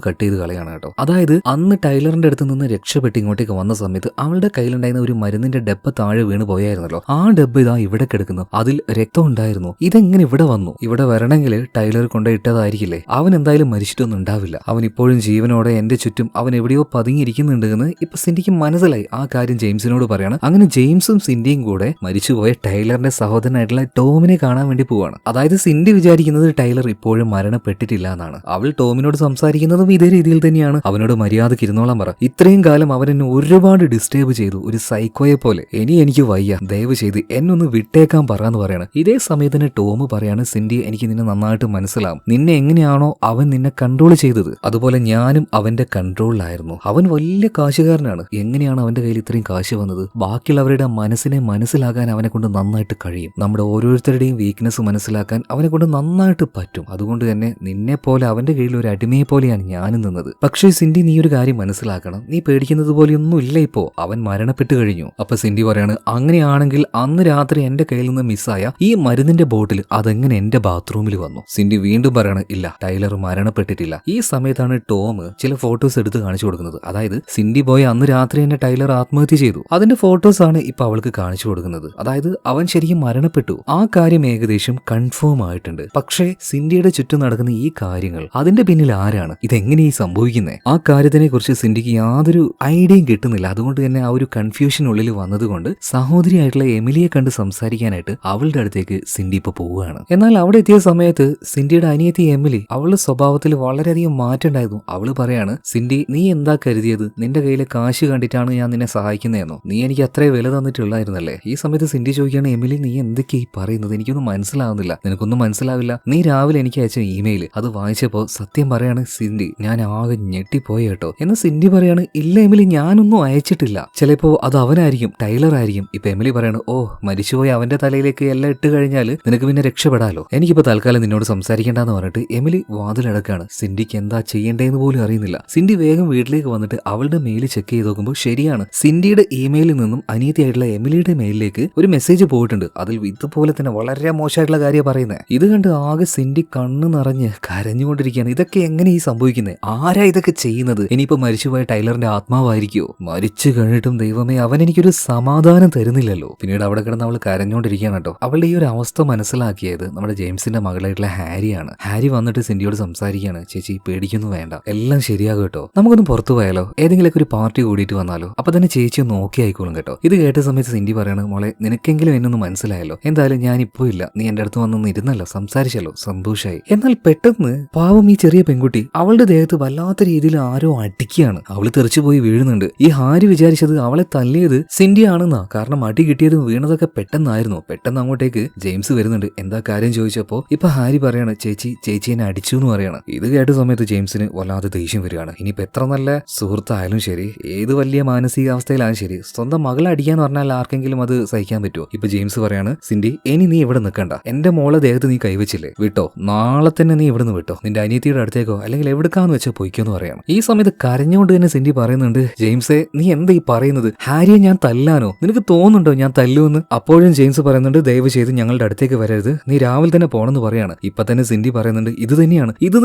[SPEAKER 1] കട്ട് ചെയ്ത് കളയാണ് കേട്ടോ. അതായത് അന്ന് ടൈലറിന്റെ അടുത്ത് നിന്ന് രക്ഷപ്പെട്ട് ഇങ്ങോട്ടേക്ക് വന്ന സമയത്ത് അവളുടെ കയ്യിലുണ്ടായിരുന്ന ഒരു മരുന്നിന്റെ ഡബ്ബ താഴെ വീണ് പോയായിരുന്നല്ലോ. ആ ഡബ്ബ ഇതാ ഇവിടെ കിടക്കുന്നു. അതിൽ രക്തം ഉണ്ടായിരുന്നു. ഇതെങ്ങനെ ഇവിടെ വന്നു? ഇവിടെ വരണമെങ്കിൽ ടൈലർ കൊണ്ടുപോയിട്ടതായിരിക്കില്ലേ? അവൻ എന്തായാലും മരിച്ചിട്ടൊന്നും ഉണ്ടാവില്ല. അവൻ ഇപ്പോഴും ജീവനോടെ എന്റെ ചുറ്റും അവൻ എവിടെയോ പതുങ്ങിയിരിക്കുന്നുണ്ട് എന്ന് ഇപ്പൊ സിൻഡിക്ക് മനസ്സിലായി. ആ കാര്യം ജെയിംസിനോട് പറയാണ്. അങ്ങനെ ജെയിംസും സിൻഡിയും കൂടെ മരിച്ചുപോയ ടൈലറിന്റെ സഹോദരനായിട്ടുള്ള ടോമിനെ കാണാൻ വേണ്ടി പോവാണ്. അതായത് സിൻഡി വിചാരിക്കുന്നത് ടൈലർ ഇപ്പോഴും മരണപ്പെട്ടിട്ടില്ല എന്നാണ്. അവൾ ടോമിനോട് സംസാരിക്കുന്നതും ഇതേ രീതിയിൽ തന്നെയാണ്. അവനോട് മര്യാദക്ക് ഇരുന്നോളാൻ പറ. ഇത്രയും കാലം അവൻ എന്നെ ഒരുപാട് ഡിസ്റ്റർബ് ചെയ്തു, ഒരു സൈക്കോയെ പോലെ. ഇനി എനിക്ക് വയ്യ, ദയവ് ചെയ്ത് എന്നൊന്ന് വിട്ടേക്കാൻ പറയാന്ന് പറയാണ്. ഇതേ സമയത്ത് തന്നെ ടോം പറയാണ് സിൻഡി എനിക്ക് നിന്നെ നന്നായിട്ട് മനസ്സിലാവും. നിന്നെ എങ്ങനെയാണോ അവൻ നിന്നെ കൺട്രോൾ ചെയ്തത് അതുപോലെ ഞാനും അവന്റെ കൺട്രോളിലായിരുന്നു. അവൻ വലിയ കാശുകാരനാണ്. എങ്ങനെയാണ് അവന്റെ കയ്യിൽ ഇത്രയും കാശ് വന്നത്? ബാക്കിയുള്ളവരുടെ മനസ്സിനെ മനസ്സിലാക്കാൻ അവനെ കൊണ്ട് നന്നായിട്ട് കഴിയും. നമ്മുടെ ഓരോരുത്തരുടെയും വീക്ക്നെസ് മനസ്സിലാക്കാൻ അവനെ കൊണ്ട് നന്നായിട്ട് പറ്റും. അതുകൊണ്ട് തന്നെ നിന്നെ പോലെ അവന്റെ കീഴിൽ ഒരു അടിമയെ പോലെയാണ് ഞാനും നിന്നത്. പക്ഷേ സിൻഡി നീ ഒരു കാര്യം മനസ്സിലാക്കണം, നീ പേടിക്കുന്നത് പോലെയൊന്നും ഇല്ല. ഇപ്പോ അവൻ മരണപ്പെട്ടു കഴിഞ്ഞു. അപ്പൊ സിൻഡി പറയാണ് അങ്ങനെയാണെങ്കിൽ അന്ന് രാത്രി എന്റെ കയ്യിൽ നിന്ന് മിസ്സായ ഈ മരുന്നിന്റെ ബോട്ടിൽ അതെങ്ങനെ എന്റെ ബാത്റൂമിൽ വന്നു? സിൻഡി വീണ്ടും പറയാണ് ഇല്ല, ടൈലർ മരണപ്പെട്ടിട്ടില്ല. ഈ സമയത്താണ് ടോം ചില ഫോട്ടോസ് എടുത്ത് കാണിച്ചു കൊടുക്കുന്നത്. അതായത് സിൻഡി പോയ അന്ന് രാത്രി തന്നെ ടൈലർ ആത്മഹത്യ ചെയ്തു. അതിന്റെ ഫോട്ടോസ് ആണ് ഇപ്പൊ അവൾക്ക് കാണിച്ചു കൊടുക്കുന്നത്. അതായത് അവൻ ശരിക്കും മരണപ്പെട്ടു. ആ കാര്യം ഏകദേശം കൺഫേം ആയിട്ടുണ്ട്. പക്ഷേ സിൻഡിയുടെ ചുറ്റും നടക്കുന്ന ഈ കാര്യങ്ങൾ അതിന്റെ പിന്നിൽ ആരാണ്? ഇതെങ്ങനെ ഈ സംഭവിക്കുന്നത്? ആ കാര്യത്തിനെ കുറിച്ച് സിൻഡിക്ക് യാതൊരു ഐഡിയയും കിട്ടുന്നില്ല. അതുകൊണ്ട് തന്നെ ആ ഒരു കൺഫ്യൂഷൻ ഉള്ളിൽ വന്നതുകൊണ്ട് സഹോദരിയായിട്ടുള്ള എമിലിയെ കണ്ട് സംസാരിക്കാനായിട്ട് അവളുടെ അടുത്തേക്ക് സിൻഡി ഇപ്പൊ പോവുകയാണ്. എന്നാൽ അവിടെ എത്തിയ സമയത്ത് സിൻഡിയുടെ അനിയത്തി എമിലി അവളുടെ സ്വഭാവത്തിൽ വളരെയധികം മാറ്റം ഉണ്ടായിരുന്നു. അവള് പറയാണ് സിൻഡി നീ എന്താ കരുതിയത്? നിന്റെ കയ്യിലെ കാശ് കണ്ടിട്ടാണ് ഞാൻ നിന്നെ സഹായിക്കുന്നതെന്നോ? നീ എനിക്ക് അത്രേ വില തന്നിട്ടുള്ളായിരുന്നല്ലേ? ഈ സമയത്ത് സിൻഡി ചോദിക്കുകയാണ് എമിലി നീ എന്തൊക്കെയാ ഈ പറയുന്നത്? എനിക്കൊന്നും മനസ്സിലാവുന്നില്ല. നിനക്കൊന്നും മനസ്സിലാവില്ല. നീ രാവിലെ എനിക്ക് അയച്ച ഇമെയിൽ അത് വായിച്ചപ്പോ സത്യം പറയാണ് സിൻഡി ഞാൻ ആകെ ഞെട്ടിപ്പോയി കേട്ടോ. എന്നാൽ സിൻഡി പറയാണ് ഇല്ല എമിലി ഞാനൊന്നും അയച്ചിട്ടില്ല. ചിലപ്പോ അത് അവനായിരിക്കും, ടൈലർ ആയിരിക്കും. ഇപ്പൊ എമിലി പറയാണ് ഓ മരിച്ചുപോയി അവന്റെ തലയിലേക്ക് എല്ലാം ഇട്ട് കഴിഞ്ഞാൽ നിനക്ക് പിന്നെ രക്ഷപ്പെടാലോ. എനിക്കിപ്പോ തൽക്കാലം നിന്നോട് സംസാരിക്കേണ്ടെന്ന് പറഞ്ഞിട്ട് എമിലി വാതിലടക്കാണ്. സിൻഡിക്ക് എന്താ ചെയ്യേണ്ടതെന്ന് പോലും അറിയുന്നില്ല. സിൻഡി വേഗം വീട്ടിലേക്ക് വന്നിട്ട് അവളുടെ മെയിൽ ചെക്ക് ചെയ്ത് നോക്കുമ്പോൾ ശരിയാണ്, സിൻഡിയുടെ ഇമെയിലിൽ നിന്നും അനിയത്തിയായിട്ടുള്ള എമിലിയുടെ മെയിലിലേക്ക് ഒരു മെസ്സേജ് പോയിട്ടുണ്ട്. അതിൽ ഇതുപോലെ തന്നെ വളരെ മോശമായിട്ടുള്ള കാര്യം പറയുന്നത്. ഇത് കണ്ട് ആകെ സിൻഡി കണ്ണ് നിറഞ്ഞ് കരഞ്ഞുകൊണ്ടിരിക്കുകയാണ്. ഇതൊക്കെ എങ്ങനെ ഈ സംഭവിക്കുന്നത്? ആരാ ഇതൊക്കെ ചെയ്യുന്നത്? ഇനിയിപ്പോ മരിച്ചുപോയ ടൈലറിന്റെ ആത്മാവായിരിക്കോ? മരിച്ചു കഴിഞ്ഞിട്ടും ദൈവമേ അവൻ എനിക്കൊരു സമാധാനം തരുന്നില്ലല്ലോ. പിന്നീട് അവിടെ കിടന്ന് അവൾ കരഞ്ഞുകൊണ്ടിരിക്കുകയാണ് കേട്ടോ. അവളുടെ ഈ ഒരു അവസ്ഥ മനസ്സിലാക്കിയത് നമ്മുടെ ജെയിംസിന്റെ മകളായിട്ടുള്ള ഹാരിയാണ്. ഹാരി വന്നിട്ട് സിൻഡിയോട് സംസാരിക്കുകയാണ്. ചേച്ചി പേടിക്കൊന്നും വേണ്ട, എല്ലാം ശരിയാകും കേട്ടോ. നമുക്കൊന്ന് പുറത്തു പോയാലോ? ഏതെങ്കിലുമൊക്കെ ഒരു പാർട്ടി കൂടിയിട്ട് വന്നാലോ? അപ്പൊ തന്നെ ചേച്ചി ഒന്ന് ഓക്കെ ആയിക്കോളും കേട്ടോ. ഇത് കേട്ട സമയത്ത് സിൻഡി പറയാണ് മോളെ നിനക്കെങ്കിലും എന്നൊന്ന് മനസ്സിലായല്ലോ. എന്തായാലും ഞാനിപ്പോ ഇല്ല, നീ എന്റെ അടുത്ത് വന്നൊന്ന് ഇരുന്നല്ലോ, സംസാരിച്ചല്ലോ, സന്തോഷായി. എന്നാൽ പെട്ടെന്ന് പാവം ഈ ചെറിയ പെൺകുട്ടി അവളുടെ ദേഹത്ത് വല്ലാത്ത രീതിയിൽ ആരോ അടിക്കുകയാണ്. അവള് തെറിച്ചു പോയി വീഴുന്നുണ്ട്. ഈ ഹാരി വിചാരിച്ചത് അവളെ തല്ലിയത് സിൻഡി ആണെന്നാ. കാരണം അടി കിട്ടിയതും വീണതൊക്കെ പെട്ടെന്നായിരുന്നു. പെട്ടെന്ന് അങ്ങോട്ടേക്ക് ജെയിംസ് വരുന്നുണ്ട്. എന്താ കാര്യം ചോദിച്ചപ്പോ ഇപ്പൊ ഹാരി പറയാണ് ചേച്ചി എന്നെ അടിച്ചു എന്ന് പറയാണ്. ഇത് കേട്ട സമയത്ത് ജെയിംസിന് വല്ലാതെ ദേഷ്യം വരികയാണ്. ഇനിയിപ്പോ എത്ര നല്ല സുഹൃത്തായാലും ശരി, ഏത് വലിയ മാനസികാവസ്ഥയിലായാലും ശരി, സ്വന്തം മകളെ അടിക്കാന്ന് പറഞ്ഞാൽ ആർക്കെങ്കിലും അത് സഹിക്കാൻ പറ്റുമോ? ഇപ്പൊ ജെയിംസ് പറയാണ് സിൻഡി ഇനി നീ ഇവിടെ നിൽക്കണ്ട, എന്റെ മോളെ ദേഹത്ത് നീ കൈവച്ചില്ലേ, വിട്ടോ, നാളെ തന്നെ നീ ഇവിടുന്ന് വിട്ടോ, നിന്റെ അനിയത്തിയുടെ അടുത്തേക്കോ അല്ലെങ്കിൽ എവിടുക്കാന്ന് വെച്ചാൽ പൊയ്ക്കോന്ന് പറയാണ്. ഈ സമയത്ത് കരഞ്ഞുകൊണ്ട് തന്നെ സിൻഡി പറയുന്നുണ്ട് ജെയിംസേ നീ എന്താ ഈ പറയുന്നത്? ഹാരിയെ ഞാൻ തല്ലാനോ? നിനക്ക് തോന്നുന്നുണ്ടോ ഞാൻ തല്ലുമെന്ന്? അപ്പോഴും ജെയിംസ് പറയുന്നുണ്ട് ദയവ് ചെയ്ത് ഞങ്ങളുടെ അടുത്തേക്ക് വരരുത്, നീ രാവിലെ തന്നെ പോണെന്ന് പറയാണ്. പറയുകയാണ്. ഇപ്പൊ തന്നെ സിൻഡി പറയുന്നുണ്ട് ഇത്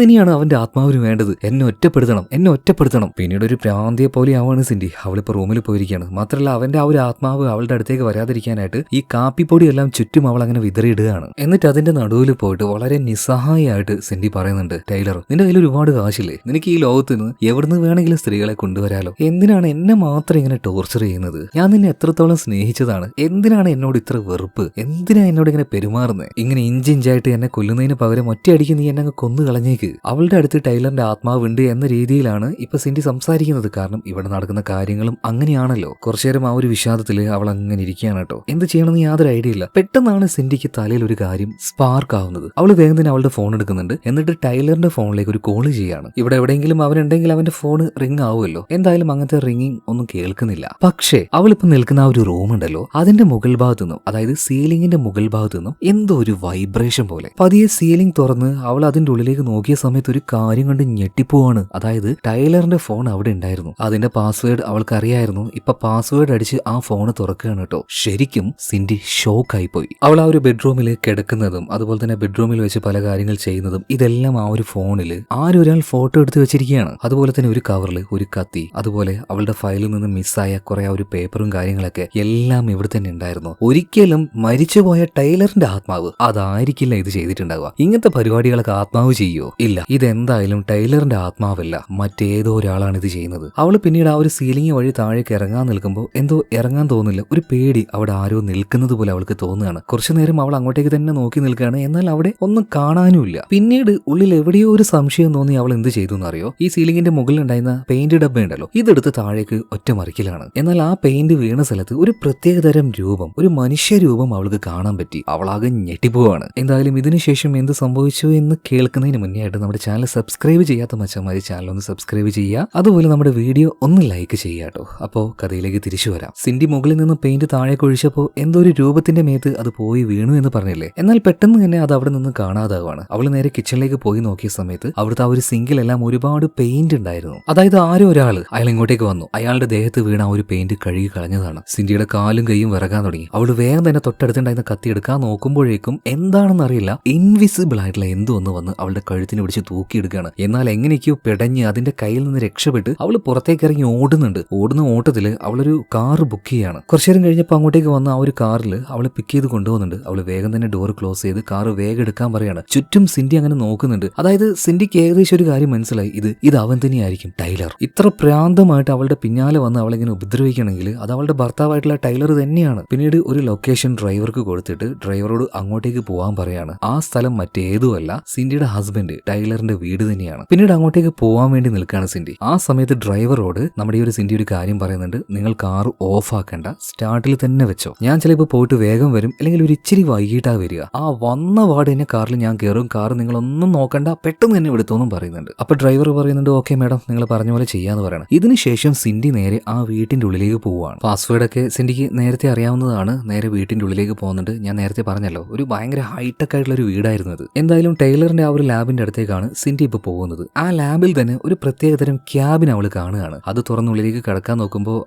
[SPEAKER 1] തന്നെയാണ് അവന്റെ ആത്മാവിന് വേണ്ടത്, എന്നെ ഒറ്റപ്പെടുത്തണം. പിന്നീട് ഒരു പ്രാന്തിയെ പോലെ ആവാണ് സിൻഡി. അവളിപ്പോ റൂമിൽ പോയിരിക്കുകയാണ്. മാത്രമല്ല അവന്റെ ആ ഒരു ആത്മാവ് അവളുടെ അടുത്തേക്ക് വരാതിരിക്കാനായിട്ട് ഈ കാപ്പിപ്പൊടി എല്ലാം ചുറ്റും അവൾ അങ്ങനെ വിതറിയിടുകയാണ്. എന്നിട്ട് അതിന്റെ നടുവിൽ പോയിട്ട് വളരെ നിസ്സഹായമായിട്ട് സിൻഡി പറയുന്നുണ്ട്, ടൈലർ നിന്റെ കയ്യിൽ ഒരുപാട് കാശില്ലേ, നിനക്ക് ഈ ലോകത്ത് നിന്ന് എവിടുന്ന് വേണമെങ്കിലും സ്ത്രീകളെ കൊണ്ടുവരാലോ, എന്തിനാണ് എന്നെ മാത്രം ഇങ്ങനെ ടോർച്ചർ ചെയ്യുന്നത്? ഞാൻ നിന്നെ എത്രത്തോളം സ്നേഹിച്ചതാണ്, എന്തിനാണ് എന്നോട് ഇത്ര വെറുപ്പ്, എന്തിനാ എന്നോട് ഇങ്ങനെ പെരുമാറുന്നത്? ഇങ്ങനെ ഇഞ്ചിഞ്ചായിട്ട് എന്നെ കൊല്ലുന്നതിന് പകരം ഒറ്റയടിക്ക് നീ എന്നെ കൊന്നു കളഞ്ഞേക്ക്. അവളുടെ അടുത്ത് ടൈലറിന്റെ ആത്മാവുണ്ട് എന്ന രീതിയിലാണ് ഇപ്പൊ സിൻഡി സംസാരിക്കുന്നത്. കാരണം ഇവിടെ നടക്കുന്ന കാര്യങ്ങളും അങ്ങനെയാണല്ലോ. കുറച്ചുനേരം ആ ഒരു വിഷാദത്തില് അവൾ അങ്ങനെ ഇരിക്കുകയാണ് കേട്ടോ. എന്ത് ചെയ്യണമെന്ന് യാതൊരു ഐഡിയ ഇല്ല. പെട്ടെന്നാണ് സിൻഡിക്ക് തലയിൽ ഒരു കാര്യം സ്പാർക്ക് ആവുന്നത്. അവൾ വേഗം തന്നെ അവളുടെ ഫോൺ എടുക്കുന്നുണ്ട്. എന്നിട്ട് ടൈലറിന്റെ ഫോണിലേക്ക് ഒരു കോള് ചെയ്യാണ്. ഇവിടെ എവിടെയെങ്കിലും അവനുണ്ടെങ്കിൽ അവന്റെ ഫോൺ റിംഗ് ആവുമല്ലോ. എന്തായാലും അങ്ങനത്തെ റിംഗിങ് ഒന്നും കേൾക്കുന്നില്ല. പക്ഷേ അവളിപ്പോ നിൽക്കുന്ന ആ ഒരു റൂം ഉണ്ടല്ലോ, അതിന്റെ മുകൾ ഭാഗത്തു നിന്നും, അതായത് സീലിംഗിന്റെ മുകൾ ഭാഗത്തു നിന്നും എന്തോ ഒരു വൈബ്രേഷൻ പോലെ പതിയെ സീലിംഗ് തുറന്ന് അവൾ അതിന്റെ ഉള്ളിലേക്ക് നോക്കിയ സമയത്ത് ഒരു കാര്യം കണ്ട് ഞെട്ടിപ്പോവാണ്. അതായത് ടൈലറിന്റെ ഫോൺ അവിടെ ഉണ്ടായിരുന്നു. അതിന്റെ പാസ്വേഡ് അവൾക്ക് അറിയായിരുന്നു. ഇപ്പൊ പാസ്വേഡ് അടിച്ച് ആ ഫോണ് തുറക്കുകയാണ് കേട്ടോ. ശരിക്കും സിൻഡി ഷോക്കായി പോയി. അവൾ ആ ഒരു ബെഡ്റൂമിൽ കിടക്കുന്നതും അതുപോലെ തന്നെ ബെഡ്റൂമിൽ വെച്ച് പല കാര്യങ്ങൾ ചെയ്യുന്നതും ഇതെല്ലാം ആ ഒരു ഫോണിൽ ആരൊരാൾ ഫോട്ടോ എടുത്ത് വെച്ചിരിക്കുകയാണ്. അതുപോലെ തന്നെ ഒരു കവറിൽ ഒരു കത്തി, അതുപോലെ അവളുടെ ഫയലിൽ നിന്ന് മിസ്സായ കുറെ ആ ഒരു പേപ്പറും കാര്യങ്ങളൊക്കെ എല്ലാം ഇവിടെ തന്നെ ഉണ്ടായിരുന്നു. ഒരിക്കലും മരിച്ചുപോയ ടൈലറിന്റെ ആത്മാവ് അതായിരിക്കില്ല ഇത് ചെയ്തിട്ടുണ്ടാവുക. ഇങ്ങനത്തെ പരിപാടികളൊക്കെ ആത്മാവ് ചെയ്യോ? ഇല്ല, ഇതെന്തായാലും ടൈലറിന്റെ ആത്മാവല്ല, മറ്റേതോ ഒരാളാണ് ഇത് ചെയ്യുന്നത്. അവള് പിന്നീട് ആ ഒരു സീലിംഗ് വഴി താഴേക്ക് ഇറങ്ങാൻ നിൽക്കുമ്പോൾ എന്തോ ഇറങ്ങാൻ തോന്നില്ല, ഒരു പേടി അവിടെ ആരോ നിൽക്കുന്നത് പോലെ അവൾക്ക് തോന്നുകയാണ്. കുറച്ചു നേരം അവൾ അങ്ങോട്ടേക്ക് തന്നെ നോക്കി നിൽക്കുകയാണ്. എന്നാൽ അവിടെ ഒന്നും കാണാനുമില്ല. പിന്നീട് ഉള്ളിൽ എവിടെയോ ഒരു സംശയം തോന്നി അവൾ എന്ത് ചെയ്തു എന്നറിയോ? ഈ സീലിംഗിന്റെ മുകളിൽ ഉണ്ടായിരുന്ന പെയിന്റ് ഡബ്ബ ഉണ്ടല്ലോ, ഇതെടുത്ത് താഴേക്ക് ഒറ്റമറിക്കലാണ്. എന്നാൽ ആ പെയിന്റ് വീണ സ്ഥലത്ത് ഒരു പ്രത്യേകതരം രൂപം, ഒരു മനുഷ്യരൂപം അവൾക്ക് കാണാൻ പറ്റി. അവളാകെ ഞെട്ടിപ്പോവാണ്. എന്തായാലും ഇതിനുശേഷം എന്ത് സംഭവിച്ചു എന്ന് കേൾക്കുന്നതിന് മുന്നേ ആയിട്ട് നമ്മുടെ ചാനൽ സബ്സ്ക്രൈബ് ചെയ്യാത്ത മച്ചന്മാര് ചാനൽ ഒന്ന് സബ്സ്ക്രൈബ് ചെയ്യുക. അതുപോലെ നമ്മുടെ വീഡിയോ ഒന്ന് ലൈക്ക് ചെയ്യുക കേട്ടോ. അപ്പോൾ കഥയിലേക്ക് തിരിച്ചു വരാം. സിൻഡി മുകളിൽ നിന്ന് പെയിന്റ് താഴേക്ക് ഒഴിച്ചപ്പോൾ എന്തോ ഒരു രൂപത്തിന്റെ മേത്ത് അത് പോയി വീണു എന്ന് പറഞ്ഞില്ലേ? എന്നാൽ പെട്ടെന്ന് തന്നെ അത് അവിടെ നിന്ന് കാണാതാവാണ്. അവൾ നേരെ കിച്ചണിലേക്ക് പോയി നോക്കിയ സമയത്ത് അവിടുത്തെ ആ ഒരു സിങ്കിലെല്ലാം ഒരുപാട് പെയിന്റ് ഉണ്ടായിരുന്നു. അതായത് ആരോ ഒരാള് അയാൾ ഇങ്ങോട്ടേക്ക് വന്നു. അയാളുടെ ദേഹത്ത് വീണ ആ ഒരു പെയിന്റ് കഴുകി കളഞ്ഞതാണ്. സിൻഡിയുടെ കാലും കൈയും വിറകാൻ തുടങ്ങി. അവൾ വേഗം തന്നെ തൊട്ടടുത്തുണ്ടായിരുന്ന കത്തി എടുക്കാൻ നോക്കുമ്പോഴേക്കും എന്താണെന്ന് അറിയില്ല, ഇൻവിസിബിൾ ആയിട്ടുള്ള എന്തോ ഒന്ന് വന്ന് അവളുടെ കഴുത്തിന് പിടിച്ച് തൂക്കിയെടുക്കുകയാണ്. എന്നാൽ എങ്ങനെയൊക്കെയോ പെടഞ്ഞ് അതിന്റെ കയ്യിൽ നിന്ന് രക്ഷപ്പെട്ട് അവൾ പുറത്തേക്ക് ഇറങ്ങി ഓടുന്നുണ്ട്. ഓടുന്ന ഓട്ടത്തില് അവളൊരു കാർ ബുക്ക് ചെയ്യാണ്. കുറച്ചു നേരം കഴിഞ്ഞപ്പോൾ അങ്ങോട്ടേക്ക് വന്ന ആ ഒരു കാറിൽ അവളെ പിക്ക് ചെയ്ത് കൊണ്ടുപോകുന്നുണ്ട്. അവൾ വേഗം തന്നെ ഡോർ ക്ലോസ് ചെയ്ത് കാർ വേഗം എടുക്കാൻ പറയാണ്. ചുറ്റും സിൻഡി അങ്ങനെ നോക്കുന്നുണ്ട്. അതായത് സിൻഡിക്ക് ഏകദേശം ഒരു കാര്യം മനസ്സിലായി, ഇത് അവൻ തന്നെയായിരിക്കും, ടൈലർ. ഇത്ര പ്രാന്തമായിട്ട് അവളുടെ പിന്നാലെ വന്ന് അവളിങ്ങനെ ഉപദ്രവിക്കണമെങ്കിൽ അത് അവളുടെ ഭർത്താവായിട്ടുള്ള ടൈലർ തന്നെയാണ്. പിന്നീട് ഒരു ലൊക്കേഷൻ ഡ്രൈവർക്ക് കൊടുത്തിട്ട് ഡ്രൈവറോട് അങ്ങോട്ടേക്ക് പോകാൻ പറയാണ്. ആ സ്ഥലം മറ്റേതുമല്ല, സിൻഡിയുടെ ഹസ്ബൻഡ് ടൈലറിന്റെ വീട് തന്നെയാണ്. പിന്നീട് അങ്ങോട്ടേക്ക് പോകാൻ വേണ്ടി നിൽക്കുകയാണ് സിൻഡി. ആ സമയത്ത് ഡ്രൈവറോട് നമ്മുടെ ഈ ഒരു സിൻഡി ഒരു കാര്യം പറയുന്നുണ്ട്, നിങ്ങൾ കാർ ഓഫ് ആക്കണ്ട, സ്റ്റാർട്ടിൽ തന്നെ വെച്ചോ, ഞാൻ ചിലപ്പോൾ പോയിട്ട് വേഗം വരും, അല്ലെങ്കിൽ ഒരു ഇച്ചിരി വൈകിട്ടാ വരിക, ആ വന്ന വാർഡ് തന്നെ കാറിൽ ഞാൻ കയറും, കാർ നിങ്ങളൊന്നും നോക്കണ്ട, പെട്ടെന്ന് തന്നെ എടുത്തോന്നും പറയുന്നുണ്ട്. അപ്പൊ ഡ്രൈവർ പറയുന്നുണ്ട്, ഓക്കെ മാഡം, നിങ്ങൾ പറഞ്ഞ പോലെ ചെയ്യാന്ന് പറയണം. ഇതിനുശേഷം സിൻഡി നേരെ ആ വീട്ടിന്റെ ഉള്ളിലേക്ക് പോവുകയാണ്. പാസ്വേഡൊക്കെ സിൻഡിക്ക് നേരത്തെ അറിയാവുന്നതാണ്. നേരെ വീട്ടിന്റെ ഉള്ളിലേക്ക് പോകുന്നുണ്ട്. ഞാൻ നേരത്തെ പറഞ്ഞല്ലോ, ഒരു ഭയങ്കര ഹൈടെക് ആയിട്ടുള്ള ഒരു വീടായിരുന്നു അത്. എന്തായാലും ടൈലറിന്റെ ആ ഒരു ലാബിന്റെ അടുത്തേക്കാണ് സിൻഡി ഇപ്പൊ പോകുന്നത്. ആ ലാബിൽ തന്നെ ഒരു പ്രത്യേകതരം ക്യാബിൻ അവൾ കാണുകയാണ്. അത് തുറന്നുള്ളിലേക്ക് കടക്കാൻ നോക്കുമ്പോൾ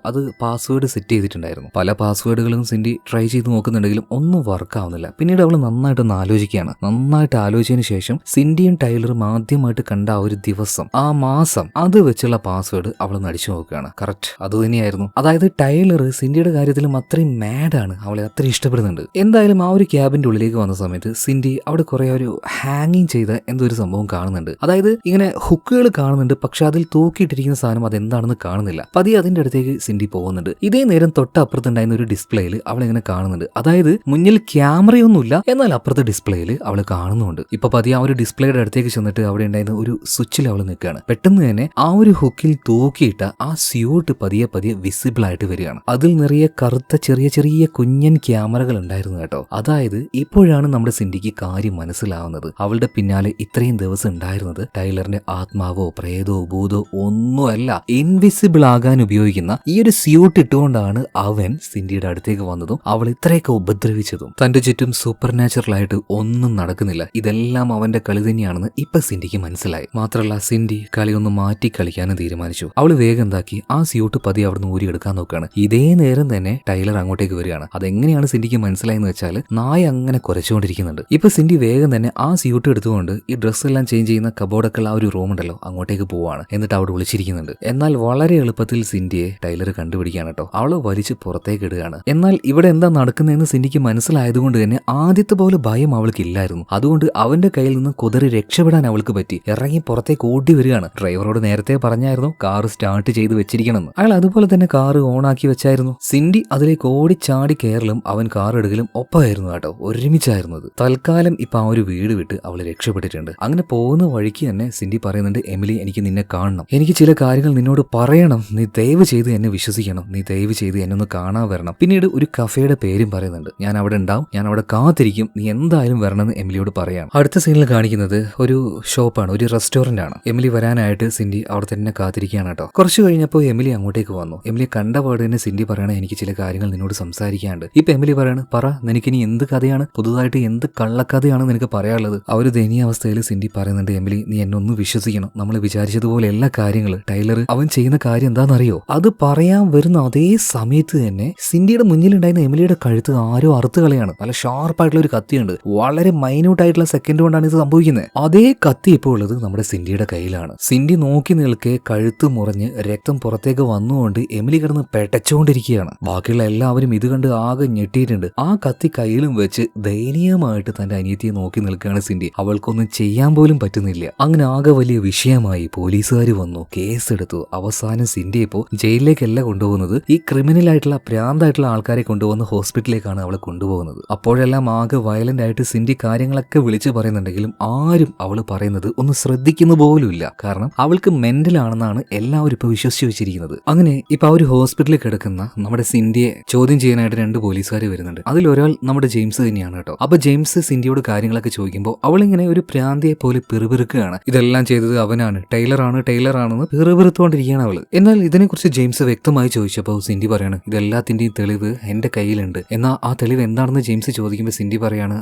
[SPEAKER 1] അത് പാസ്വേഡ് സെറ്റ് ചെയ്തിട്ടുണ്ടായിരുന്നു. പല പാസ്വേഡുകളും സിൻഡി ട്രൈ ചെയ്ത് നോക്കുന്നുണ്ടെങ്കിലും ഒന്നും വർക്ക് ആവുന്നില്ല. പിന്നീട് അവൾ നന്നായിട്ടൊന്ന് ആലോചിക്കുകയാണ്. നന്നായിട്ട് ആലോചിച്ചതിന് ശേഷം സിൻഡിയും ടൈലറും ആദ്യമായിട്ട് കണ്ട ആ ഒരു ദിവസം, ആ മാസം, അത് വെച്ചുള്ള പാസ്വേഡ് അവൾ നടിച്ചു നോക്കുകയാണ്. കറക്റ്റ് അത് തന്നെയായിരുന്നു. അതായത് ടൈലർ സിൻഡിയുടെ കാര്യത്തിലും അത്രയും മാഡാണ്, അവളെ അത്രയും ഇഷ്ടപ്പെടുന്നുണ്ട്. എന്തായാലും ആ ഒരു ക്യാബിന്റെ ഉള്ളിലേക്ക് വന്ന സമയത്ത് സിൻഡി അവിടെ കുറെ ഒരു ഹാങ്ങിങ് ചെയ്ത എന്തോ ഒരു സംഭവം കാണുന്നുണ്ട്. അതായത് ഇങ്ങനെ ഹുക്കുകൾ കാണുന്നുണ്ട്, പക്ഷെ അതിൽ തൂക്കിയിട്ടിരിക്കുന്ന സാധനം അതെന്താണെന്ന് കാണുന്നില്ല. പതിയെ അതിന്റെ അടുത്തേക്ക് സിൻഡി പോകുന്നുണ്ട്. ഇതേ നേരം തൊട്ടപ്പുറത്തുണ്ടായിരുന്ന ഒരു ഡിസ്പ്ലേയിൽ അവൾ ഇങ്ങനെ കാണുന്നുണ്ട്. അതായത് മുന്നിൽ ക്യാമറയൊന്നുമില്ല, എന്നാൽ അപ്പുറത്തെ ഡിസ്പ്ലേയിൽ അവൾ കാണുന്നുണ്ട്. ഇപ്പൊ പതിയെ ആ ഒരു ഡിസ്പ്ലേയുടെ അടുത്തേക്ക് ചെന്നിട്ട് അവിടെ ഉണ്ടായിരുന്ന ഒരു സ്വിച്ചിൽ അവൾ നിൽക്കുകയാണ്. പെട്ടെന്ന് തന്നെ ആ ഒരു ഹുക്കിൽ തൂക്കിയിട്ട ആ സ്യൂട്ട് പതിയെ പതിയെ വിസിബിൾ ആയിട്ട് വരികയാണ്. അതിൽ നിറയെ കറുത്ത ചെറിയ ചെറിയ കുഞ്ഞൻ ക്യാമറകൾ ഉണ്ടായിരുന്നു കേട്ടോ. അതായത് ഇപ്പോഴാണ് നമ്മുടെ സിൻഡിക്ക് കാര്യം മനസ്സിലാവുന്നത്. അവളുടെ പിന്നാലെ ഇത്രയും ദിവസം ഉണ്ടായിരുന്നത് ടൈലറിന്റെ ആത്മാവോ പ്രേതോ ഭൂതോ ഒന്നുമല്ല, ഇൻവിസിബിൾ ആകാൻ ഉപയോഗിക്കുന്ന ഈ ഒരു സ്യൂട്ട് ഇട്ടുകൊണ്ടാണ് അവൻ സിൻഡിയുടെ അടുത്തേക്ക് വന്നതും അവൾ ഇത്രയൊക്കെ ഉപദ്രവിച്ചതും. തന്റെ ചുറ്റും സൂപ്പർ നാച്ചുറൽ ആയിട്ട് ഒന്നും നടക്കുന്നില്ല, ഇതെല്ലാം അവന്റെ കളി തന്നെയാണെന്ന് ഇപ്പൊ സിൻഡിക്ക് മനസ്സിലായി. മാത്രമല്ല സിൻഡി കളി ഒന്ന് മാറ്റി കളിക്കാനും തീരുമാനിച്ചു. അവള് വേഗം എന്താക്കി ആ സ്യൂട്ട് പതിയെ അവിടുന്ന് ഊരിയെടുക്കാൻ നോക്കുകയാണ്. ഇതേ നേരം തന്നെ ടൈലർ അങ്ങോട്ടേക്ക് വരികയാണ്. അതെങ്ങനെയാണ് സിൻഡിക്ക് മനസ്സിലായെന്ന് വെച്ചാൽ നായ അങ്ങനെ കുരച്ചുകൊണ്ടിരിക്കുന്നുണ്ട്. ഇപ്പൊ സിൻഡി വേഗം തന്നെ ആ സ്യൂട്ട് എടുത്തുകൊണ്ട് ഈ ഡ്രസ്സ് എല്ലാം ചേഞ്ച് ചെയ്യുന്ന കബോർഡൊക്കെ ആ ഒരു റൂം ഉണ്ടല്ലോ അങ്ങോട്ടേക്ക് പോവാണ്. എന്നിട്ട് അവിടെ വിളിച്ചിരിക്കുന്നുണ്ട്. എന്നാൽ വളരെ എളുപ്പത്തിൽ സിൻഡിയെ ടൈലർ കണ്ടുപിടിക്കുകയാണ് കേട്ടോ. അവള് വലിച്ച് പുറത്തേക്ക് ഇടുകയാണ്. എന്നാൽ ഇവിടെ എന്താ നടക്കുന്നതെന്ന് സിൻഡിക്ക് മനസ്സിലായതുകൊണ്ട് തന്നെ ആദ്യത്തെ പോലെ ഭയം അവൾക്ക് ഇല്ലായിരുന്നു. അതുകൊണ്ട് അവന്റെ കയ്യിൽ നിന്ന് കുതിരി രക്ഷപ്പെടാൻ അവൾക്ക് പറ്റി. ഇറങ്ങി പുറത്തേക്ക് ഓടി വരികയാണ്. ഡ്രൈവറോട് നേരത്തെ പറഞ്ഞായിരുന്നു കാർ സ്റ്റാർട്ട് ചെയ്ത് വെച്ചിരിക്കണമെന്ന്. അയാൾ അതുപോലെ തന്നെ കാർ ഓൺ ആക്കി വെച്ചായിരുന്നു. സിൻഡി അതിലേക്ക് ഓടിച്ചാടി കയറലും അവൻ കാർ എടുക്കലും ഒപ്പമായിരുന്നു കേട്ടോ, ഒരുമിച്ചായിരുന്നത്. തൽക്കാലം ഇപ്പൊ ആ ഒരു വീട് വിട്ട് അവള് രക്ഷപ്പെട്ടിട്ടുണ്ട്. അങ്ങനെ പോകുന്ന വഴിക്ക് തന്നെ സിൻഡി പറയുന്നുണ്ട്, എമിലി എനിക്ക് നിന്നെ കാണണം, എനിക്ക് ചില കാര്യങ്ങൾ നിന്നോട് പറയണം, നീ ദയവ് ചെയ്ത് എന്നെ വിശ്വസിക്കണം, നീ ദയവ് ചെയ്ത് എന്നെ ഒന്ന് കാണാൻ വരണം. പിന്നീട് ഒരു കഫേയുടെ പേരും പറയുന്നുണ്ട്. ഞാൻ അവിടെ ഉണ്ടാവും, ഞാൻ അവിടെ കാത്തിരിക്കും, നീ എന്തായാലും വരണമെന്ന് എമിലിയോട് പറയാണ്. അടുത്ത സീനിൽ കാണിക്കുന്നത് ഒരു ഷോപ്പാണ്, ഒരു റെസ്റ്റോറന്റ് ആണ്. എമിലി വരാനായിട്ട് സിൻഡി അവിടെ തന്നെ കാത്തിരിക്കുകയാണ് കേട്ടോ. കുറച്ച് കഴിഞ്ഞപ്പോൾ എമിലി അങ്ങോട്ടേക്ക് വന്നു. എമിലി കണ്ട പാട് തന്നെ സിൻഡി പറയണേ, എനിക്ക് ചില കാര്യങ്ങൾ നിന്നോട് സംസാരിക്കാനുണ്ട്. ഇപ്പൊ എമിലി പറയാണ്, പറ, നിനക്കിനി എന്ത് കഥയാണ്, പുതുതായിട്ട് എന്ത് കള്ളക്കഥയാണ് നിനക്ക് പറയാനുള്ളത്? ആ ഒരു ദയനീയ അവസ്ഥയിൽ സിൻഡി പറയുന്നുണ്ട്, എമിലി നീ എന്നെ ഒന്ന് വിശ്വസിക്കണം, നമ്മൾ വിചാരിച്ചതുപോലെ എല്ലാ കാര്യങ്ങളും ടൈലർ അവൻ ചെയ്യുന്ന കാര്യം എന്താണെന്നറിയോ? അത് പറയാൻ വരുന്ന അതേ സമയത്ത് തന്നെ സിൻഡിയുടെ മുന്നിലുണ്ടായിരുന്ന എമിലിയുടെ കഴുത്ത് ആരോ അറുത്ത് കളയാണ്. നല്ല ഷാർപ്പായിട്ടുള്ള ഒരു കത്തിയുണ്ട്. വളരെ മൈന്യൂട്ട് ആയിട്ടുള്ള സെക്കൻഡ് കൊണ്ടാണ് ഇത് സംഭവിക്കുന്നത്. അതേ കത്തി ഇപ്പോൾ ഉള്ളത് നമ്മുടെ സിൻഡിയുടെ കയ്യിലാണ്. സിൻഡി നോക്കി നിൽക്കെ കഴുത്ത് മുറിഞ്ഞ് രക്തം പുറത്തേക്ക് വന്നുകൊണ്ട് എമിലി കിടന്ന് പെട്ടച്ചുകൊണ്ടിരിക്കുകയാണ്. ബാക്കിയുള്ള എല്ലാവരും ഇത് കണ്ട് ആകെ ഞെട്ടിയിട്ടുണ്ട്. ആ കത്തി കയ്യിലും വെച്ച് ദയനീയമായിട്ട് തന്റെ അനിയത്തിയെ നോക്കി നിൽക്കുകയാണ് സിൻഡി. അവൾക്കൊന്നും ചെയ്യാൻ പോലും പറ്റുന്നില്ല. അങ്ങനെ ആകെ വലിയ വിഷയമായി. പോലീസുകാർ വന്നു, കേസെടുത്തു. അവസാനം സിൻഡി ഇപ്പോൾ ജയിലിലേക്കല്ല കൊണ്ടുപോകുന്നത്, ഈ ക്രിമിനൽ ആയിട്ടുള്ള ഭ്രാന്തായിട്ടുള്ള ആൾക്കാരെ കൊണ്ടുപോകുന്ന ഹോസ്പിറ്റലിലേക്കാണ് അവളെ കൊണ്ടുപോകുന്നത്. അപ്പോഴെല്ലാം ആകെ വയലന്റ് ആയിട്ട് സിൻഡി കാര്യങ്ങളൊക്കെ വിളിച്ചു പറയുന്നുണ്ടെങ്കിലും ആരും അവള് പറയുന്നത് ഒന്ന് ശ്രദ്ധിക്കുന്ന പോലുമില്ല. കാരണം അവൾക്ക് മെന്റൽ ആണെന്നാണ് എല്ലാവരും ഇപ്പൊ വിശ്വസിച്ചു വെച്ചിരിക്കുന്നത്. അങ്ങനെ ഇപ്പൊ ആ ഒരു ഹോസ്പിറ്റലിൽ കിടക്കുന്ന നമ്മുടെ സിൻഡിയെ ചോദ്യം ചെയ്യാനായിട്ട് 2 പോലീസുകാർ വരുന്നുണ്ട്. അതിലൊരാൾ നമ്മുടെ ജെയിംസ് തന്നെയാണ് കേട്ടോ. അപ്പൊ ജെയിംസ് സിൻഡിയോട് കാര്യങ്ങളൊക്കെ ചോദിക്കുമ്പോൾ അവളിങ്ങനെ ഒരു പ്രാന്തിയെ പോലെ പിറുപിറുക്കുകയാണ്. ഇതെല്ലാം ചെയ്തത് അവനാണ്, ടൈലറാണെന്ന് പിറുപിറുത്തോണ്ടിരിക്കുകയാണ് അവള്. എന്നാൽ ഇതിനെക്കുറിച്ച് ജെയിംസ് വ്യക്തമായി ചോദിച്ചപ്പോൾ സിൻഡി പറയാണ്, ഇതെല്ലാത്തിന്റെയും തെളിവ് എന്റെ കയ്യിലുണ്ട്. എന്നാൽ ആ തെളിവ് എന്താണെന്ന് ജെയിംസ് ചോദിക്കുമ്പോൾ സിൻഡി പറയാണ്,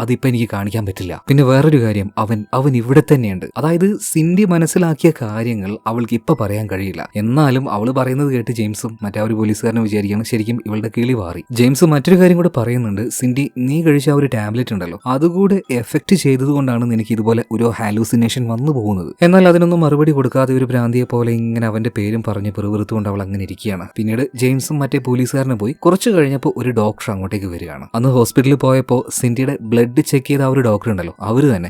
[SPEAKER 1] അതിപ്പോ എനിക്ക് കാണിക്കാൻ പറ്റില്ല. പിന്നെ വേറൊരു കാര്യം, അവൻ ഇവിടെ തന്നെയുണ്ട്. അതായത് സിൻഡി മനസ്സിലാക്കിയ കാര്യങ്ങൾ അവൾക്ക് ഇപ്പൊ പറയാൻ കഴിയില്ല. എന്നാലും അവള് പറയുന്നത് കേട്ട് ജെയിംസും മറ്റേ ഒരു പോലീസുകാരനെ വിചാരിക്കുകയാണ് ശരിക്കും ഇവളുടെ കിളി വാറി. ജെയിംസ് മറ്റൊരു കാര്യം കൂടെ പറയുന്നുണ്ട്, സിൻഡി നീ കഴിച്ച ആ ഒരു ടാബ്ലറ്റ് ഉണ്ടല്ലോ അതുകൂടെ എഫക്ട് ചെയ്തതുകൊണ്ടാണ് നിനക്ക് ഇതുപോലെ ഒരു ഹാലൂസിനേഷൻ വന്നു പോകുന്നത്. എന്നാൽ അതിനൊന്നും മറുപടി കൊടുക്കാതെ ഒരു ഭ്രാന്തിയെ പോലെ ഇങ്ങനെ അവന്റെ പേരും പറഞ്ഞ് പിറുപിറുത്തുകൊണ്ട് അവൾ അങ്ങനെ ഇരിക്കുകയാണ്. പിന്നീട് ജെയിംസും മറ്റേ പോലീസുകാരനെ പോയി. കുറച്ച് കഴിഞ്ഞപ്പോൾ ഒരു ഡോക്ടർ അങ്ങോട്ടേക്ക് വരികയാണ്. അന്ന് ഹോസ്പിറ്റലിൽ പോയപ്പോൾ സിൻഡിയുടെ ബ്ലഡ് ചെക്ക് ചെയ്ത ആ ഒരു ഡോക്ടർ ഉണ്ടല്ലോ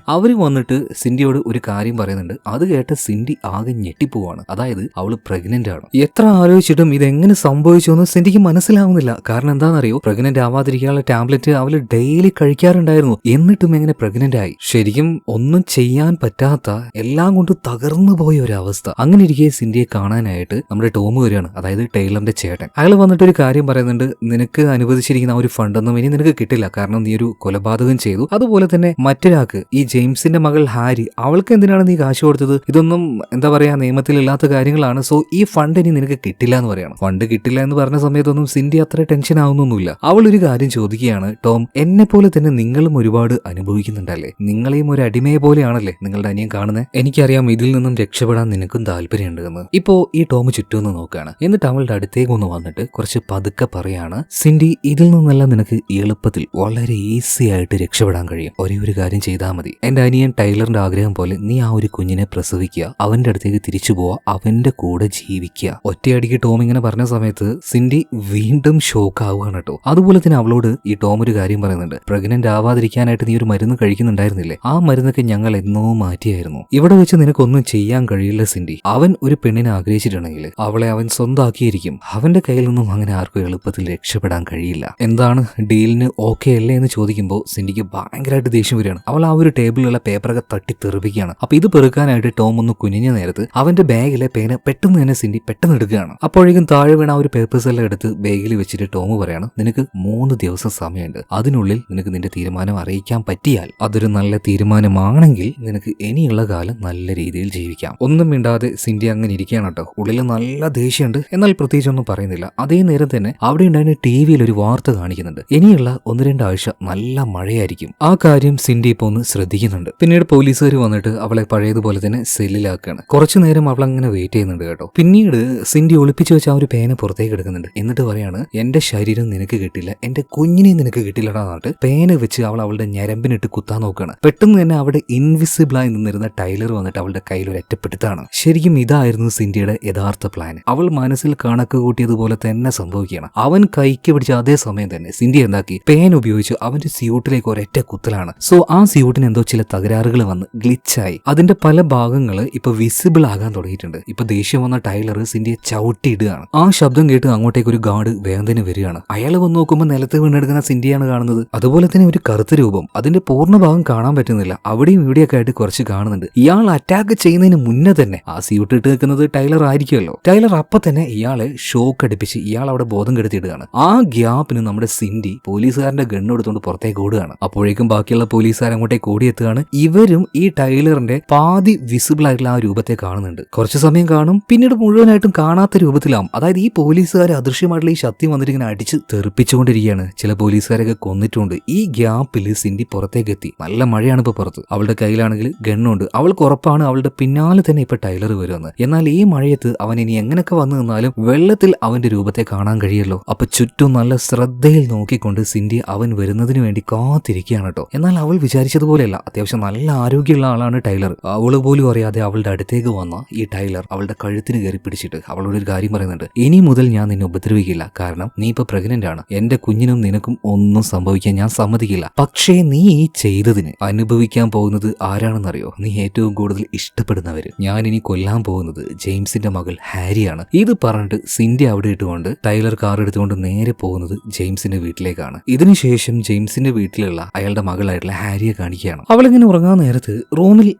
[SPEAKER 1] അവര് വന്നിട്ട് സിൻഡിയോട് ഒരു കാര്യം പറയുന്നുണ്ട്. അത് കേട്ട് സിൻഡി ആകെ ഞെട്ടിപ്പോവാണ്. അതായത് അവള് പ്രഗ്നന്റ് ആണ്. എത്ര ആലോചിച്ചിട്ടും ഇതെങ്ങനെ സംഭവിച്ചു എന്ന് സിൻഡിക്ക് മനസ്സിലാവുന്നില്ല. കാരണം എന്താണെന്നറിയോ, പ്രഗ്നന്റ് ആവാതിരിക്കാനുള്ള ടാബ്ലറ്റ് അവള് ഡെയിലി കഴിക്കാറുണ്ടായിരുന്നു. എന്നിട്ടും എങ്ങനെ പ്രഗ്നന്റ് ആയി? ശരിക്കും ഒന്നും ചെയ്യാൻ പറ്റാത്ത, എല്ലാം കൊണ്ട് തകർന്നു പോയ ഒരു അവസ്ഥ. അങ്ങനെ ഇരിക്കെ സിൻഡിയെ കാണാനായിട്ട് നമ്മുടെ ടോം വരികയാണ്, അതായത് ടൈലറിന്റെ ചേട്ടൻ. അയാൾ വന്നിട്ട് ഒരു കാര്യം പറയുന്നുണ്ട്, നിനക്ക് അനുവദിച്ചിരിക്കുന്ന ആ ഒരു ഫണ്ടൊന്നും ഇനി നിനക്ക് കിട്ടില്ല. കാരണം നീ ഒരു കൊലപാതകം ചെയ്തു. അതുപോലെ തന്നെ മറ്റൊരാൾക്ക്, ഈ ജെയിംസിന്റെ മകൾ ഹാരി, അവൾക്ക് എന്തിനാണ് നീ കാശ് കൊടുത്തത്? ഇതൊന്നും എന്താ പറയാ നിയമത്തിലില്ലാത്ത കാര്യങ്ങളാണ്. സോ ഈ ഫണ്ട് ഇനി നിനക്ക് കിട്ടില്ല എന്ന് പറയാണ്. ഫണ്ട് കിട്ടില്ല എന്ന് പറഞ്ഞ സമയത്തൊന്നും സിൻഡി അത്ര ടെൻഷൻ ആവുന്നൊന്നുമില്ല. അവൾ ഒരു കാര്യം ചോദിക്കുകയാണ്, ടോം എന്നെ പോലെ തന്നെ നിങ്ങളും ഒരുപാട് അനുഭവിക്കുന്നുണ്ടല്ലേ? നിങ്ങളെയും ഒരു അടിമയെ പോലെയാണല്ലേ നിങ്ങളുടെ അനിയൻ കാണുന്നത്? എനിക്കറിയാം ഇതിൽ നിന്നും രക്ഷപ്പെടാൻ നിനക്കും താല്പര്യമുണ്ട് എന്ന്. ഇപ്പോ ഈ ടോം ചുറ്റുമെന്ന് നോക്കുകയാണ്. എന്നിട്ട് അവളുടെ അടുത്തേക്ക് ഒന്ന് വന്നിട്ട് കുറച്ച് പതുക്കെ പറയാണ്, സിൻഡി ഇതിൽ നിന്നെല്ലാം നിനക്ക് എളുപ്പത്തിൽ വളരെ ഈസി ആയിട്ട് രക്ഷപ്പെടാൻ കഴിയും. ഒരേ ഒരു കാര്യം ചെയ്താൽ മതി. എന്റെ അനിയൻ ടൈലറിന്റെ ആഗ്രഹം പോലെ നീ ആ ഒരു കുഞ്ഞിനെ പ്രസവിക്കുക, അവന്റെ അടുത്തേക്ക് തിരിച്ചു പോവാ, അവന്റെ കൂടെ ജീവിക്കുക. ഒറ്റയടിക്ക് ടോം ഇങ്ങനെ പറഞ്ഞ സമയത്ത് സിൻഡി വീണ്ടും ഷോക്ക് ആവുകയാണ് കേട്ടോ. അതുപോലെ തന്നെ അവളോട് ഈ ടോം ഒരു കാര്യം പറയുന്നുണ്ട്, പ്രഗ്നന്റ് ആവാതിരിക്കാനായിട്ട് നീ ഒരു മരുന്ന് കഴിക്കുന്നുണ്ടായിരുന്നില്ലേ? ആ മരുന്നൊക്കെ ഞങ്ങൾ എന്നോ മാറ്റിയായിരുന്നു. ഇവിടെ വെച്ച് നിനക്കൊന്നും ചെയ്യാൻ കഴിയില്ല സിൻഡി. അവൻ ഒരു പെണ്ണിനെ ആഗ്രഹിച്ചിട്ടുണ്ടെങ്കിൽ അവളെ അവൻ സ്വന്തമാക്കിയിരിക്കും. അവന്റെ കയ്യിൽ നിന്നും അങ്ങനെ ആർക്കും എളുപ്പത്തിൽ രക്ഷപ്പെടാൻ കഴിയില്ല. എന്താണ് ഡീലിന് ഓക്കെ അല്ലേ എന്ന് ചോദിക്കുമ്പോൾ സിൻഡിക്ക് ഭയങ്കരമായിട്ട് ദേഷ്യം വരികയാണ്. അവൾ ആ ഒരു ടേബിളിലുള്ള പേപ്പറൊക്കെ തട്ടി തെറിപ്പിക്കുകയാണ്. അപ്പൊ ഇത് പെറുക്കാനായിട്ട് ടോം ഒന്ന് കുനിഞ്ഞ നേരത്ത് അവന്റെ ബാഗിലെ പേന പെട്ടെന്ന് തന്നെ സിൻഡി പെട്ടെന്ന് എടുക്കുകയാണ്. അപ്പോഴേക്കും താഴെ വീണ ആ ഒരു പേപ്പേഴ്സ് എല്ലാം എടുത്ത് ബാഗിൽ വെച്ചിട്ട് ടോം പറയാണ്, നിനക്ക് 3 ദിവസം സമയമുണ്ട്. അതിനുള്ളിൽ നിനക്ക് നിന്റെ തീരുമാനം അറിയിക്കാൻ പറ്റിയാൽ അതൊരു നല്ല തീരുമാനമാണെങ്കിൽ നിനക്ക് ഇനിയുള്ള കാലം നല്ല രീതിയിൽ ജീവിക്കാം. ഒന്നും മിണ്ടാതെ സിൻഡി അങ്ങനെ ഇരിക്കുകയാണ് കേട്ടോ. ഉള്ളിൽ നല്ല ദേഷ്യമുണ്ട്. എന്നാൽ പ്രത്യേകിച്ചൊന്നും പറയുന്നില്ല. അതേ നേരം തന്നെ അവിടെ ഉണ്ടായിരുന്ന ടിവിയിൽ ഒരു വാർത്ത കാണിക്കുന്നുണ്ട്, ഇനിയുള്ള 1-2 ആഴ്ച നല്ല മഴയായിരിക്കും. ആ കാര്യം സിൻഡി ഇപ്പൊ ഒന്ന് ശ്രദ്ധിക്കുന്നുണ്ട്. പിന്നീട് പോലീസുകാർ വന്നിട്ട് അവളെ പഴയതുപോലെ തന്നെ സെല്ലിലാക്കുകയാണ്. കുറച്ചു നേരം അവൾ അങ്ങനെ വെയിറ്റ് ചെയ്യുന്നുണ്ട് കേട്ടോ. പിന്നീട് സിൻഡി ഒളിപ്പിച്ചു വെച്ച ആ ഒരു പേന പുറത്തേക്ക് എടുക്കുന്നുണ്ട്. എന്നിട്ട് പറയാണ്, എന്റെ ശരീരം നിനക്ക് കിട്ടില്ല, എന്റെ കുഞ്ഞിനെ നിനക്ക് കിട്ടില്ലടാ. എന്നിട്ട് പേന വെച്ച് അവൾ അവളുടെ ഞരമ്പിൽ കയമ്പിനിട്ട് കുത്താൻ നോക്കുകയാണ്. പെട്ടെന്ന് തന്നെ അവിടെ ഇൻവിസിബിളായി നിന്നിരുന്ന ടൈലർ വന്നിട്ട് അവളുടെ കയ്യിൽ ഒരു ഒറ്റപ്പെടുത്താണ്. ശരിക്കും ഇതായിരുന്നു സിൻഡിയുടെ യഥാർത്ഥ പ്ലാൻ. അവൾ മനസ്സിൽ കണക്ക് കൂട്ടിയതുപോലെ തന്നെ സംഭവിക്കുകയാണ്. അവൻ കൈക്ക് പിടിച്ച അതേ സമയം തന്നെ സിൻഡി എന്താക്കി, പേൻ ഉപയോഗിച്ച് അവന്റെ സ്യൂട്ടിലേക്ക് ഒരൊറ്റ കുത്തലാണ്. സോ ആ സ്യൂട്ടിന് എന്തോ ചില തകരാറുകൾ വന്ന് ഗ്ലിച്ചായി. അതിന്റെ പല ഭാഗങ്ങള് ഇപ്പൊ വിസിബിൾ ആകാൻ തുടങ്ങിയിട്ടുണ്ട്. ഇപ്പൊ ദേഷ്യം വന്ന ടൈലർ സിൻഡിയെ ചവിട്ടിയിടുകയാണ്. ആ ശബ്ദം കേട്ട് അങ്ങോട്ടേക്ക് ഒരു ഗാർഡ് വേഗത്തിന് വരികയാണ്. അയാൾ വന്ന് നോക്കുമ്പോൾ നിലത്ത് വീണെടുക്കുന്ന സിൻഡിയാണ് കാണുന്നത്. അതുപോലെ തന്നെ ഒരു കറുത്ത രൂപം, അതിന്റെ പൂർണ്ണ ഭാഗം കാണാൻ പറ്റുന്നില്ല. അവിടെയും ഇവിടെയൊക്കെ ആയിട്ട് കുറച്ച് കാണുന്നുണ്ട്. ഇയാൾ അറ്റാക്ക് ചെയ്യുന്നതിന് മുന്നേ തന്നെ ആ സ്യൂട്ട് ഇട്ട് നിൽക്കുന്നത് ടൈലർ ആയിരിക്കുമല്ലോ. ടൈലർ അപ്പൊ തന്നെ ഇയാളെ ഷോക്ക് അടുപ്പിച്ച് ഇയാൾ അവിടെ ബോധം കെടുത്തിയിടുകയാണ്. ആ ഗ്യാപ്പിന് നമ്മുടെ സിൻഡി പോലീസുകാരന്റെ ഗണ്ണ് എടുത്തുകൊണ്ട് പുറത്തേക്ക് ഓടുകയാണ്. അപ്പോഴേക്കും ബാക്കിയുള്ള പോലീസുകാർ അങ്ങോട്ടേക്ക് ഓടിയെത്തുകയാണ്. ഇവരും ഈ ടൈലറിന്റെ പാതി വിസിബിൾ ആയിട്ടുള്ള ആ രൂപത്തെ കാണുന്നുണ്ട്. കുറച്ചു സമയം കാണും, പിന്നീട് മുഴുവനായിട്ടും കാണാത്ത രൂപത്തിലാവും. അതായത് ഈ പോലീസുകാർ അദൃശ്യമായിട്ടുള്ള ഈ ശക്തി വന്നിട്ട് ഇങ്ങനെ അടിച്ച് തെറിപ്പിച്ചുകൊണ്ടിരിക്കുകയാണ്. ചില പോലീസുകാരൊക്കെ കൊന്നിട്ടുണ്ട്. ഈ ഗ്യാപ്പിൽ സിൻഡി പുറത്തേക്ക് എത്തി. നല്ല മഴയാണ് ഇപ്പൊ പുറത്ത്. അവളുടെ കയ്യിലാണെങ്കിൽ ഗണ്ണുണ്ട്. അവൾക്ക് ഉറപ്പാണ് അവളുടെ പിന്നാലെ തന്നെ ഇപ്പൊ ടൈലർ വരുമെന്ന്. എന്നാൽ ഈ മഴയത്ത് അവൻ ഇനി എങ്ങനെയൊക്കെ വന്നു നിന്നാലും വെള്ളത്തിൽ അവന്റെ രൂപത്തെ കാണാൻ കഴിയല്ലോ. അപ്പൊ ചുറ്റും നല്ല ശ്രദ്ധയിൽ നോക്കിക്കൊണ്ട് സിൻഡി അവൻ വരുന്നതിന് വേണ്ടി കാത്തിരിക്കുകയാണ് കേട്ടോ. എന്നാൽ അവൾ വിചാരിച്ചതുപോലെയല്ല. അത്യാവശ്യം നല്ല ആരോഗ്യമുള്ള ആളാണ് ടൈലർ. അവള് പോലും അറിയാതെ അവളുടെ അടുത്തേക്ക് വന്ന ഈ ടൈലർ അവളുടെ കഴുത്തിന് കയറി പിടിച്ചിട്ട് അവളോട് ഒരു കാര്യം പറയുന്നുണ്ട്. ഇനി മുതൽ ഞാൻ നിന്നെ ഉപദ്രവിക്കില്ല. കാരണം നീ ഇപ്പൊ പ്രഗ്നന്റ് ആണ്. എന്റെ കുഞ്ഞിനും നിനക്കും ഒന്നും സംഭവിക്കാൻ ഞാൻ സമ്മതിക്കില്ല. പക്ഷേ നീ ഈ ചെയ്തതിന് അനുഭവിക്കാൻ പോകുന്നത് ആരാണെന്നറിയോ? നീ ഏറ്റവും കൂടുതൽ ഇഷ്ടപ്പെടുന്നവര്. ഞാൻ ഇനി കൊല്ലാൻ പോകുന്നത് ജെയിംസിന്റെ മകൾ ഹാരിയാണ്. ഇത് പറഞ്ഞിട്ട് സിൻഡി അവിടെ ഇട്ടുകൊണ്ട് ടൈലർ കാർ എടുത്തുകൊണ്ട് നേരെ പോകുന്നത് ജെയിംസിന്റെ വീട്ടിലേക്കാണ്. ഇതിനുശേഷം ജെയിംസിന്റെ വീട്ടിലുള്ള അയാളുടെ മകളായിട്ടുള്ള ഹാരിയെ കാണിക്കുകയാണ്. അവളിങ്ങനെ ഉറങ്ങാൻ നേരത്ത് റൂമിൽ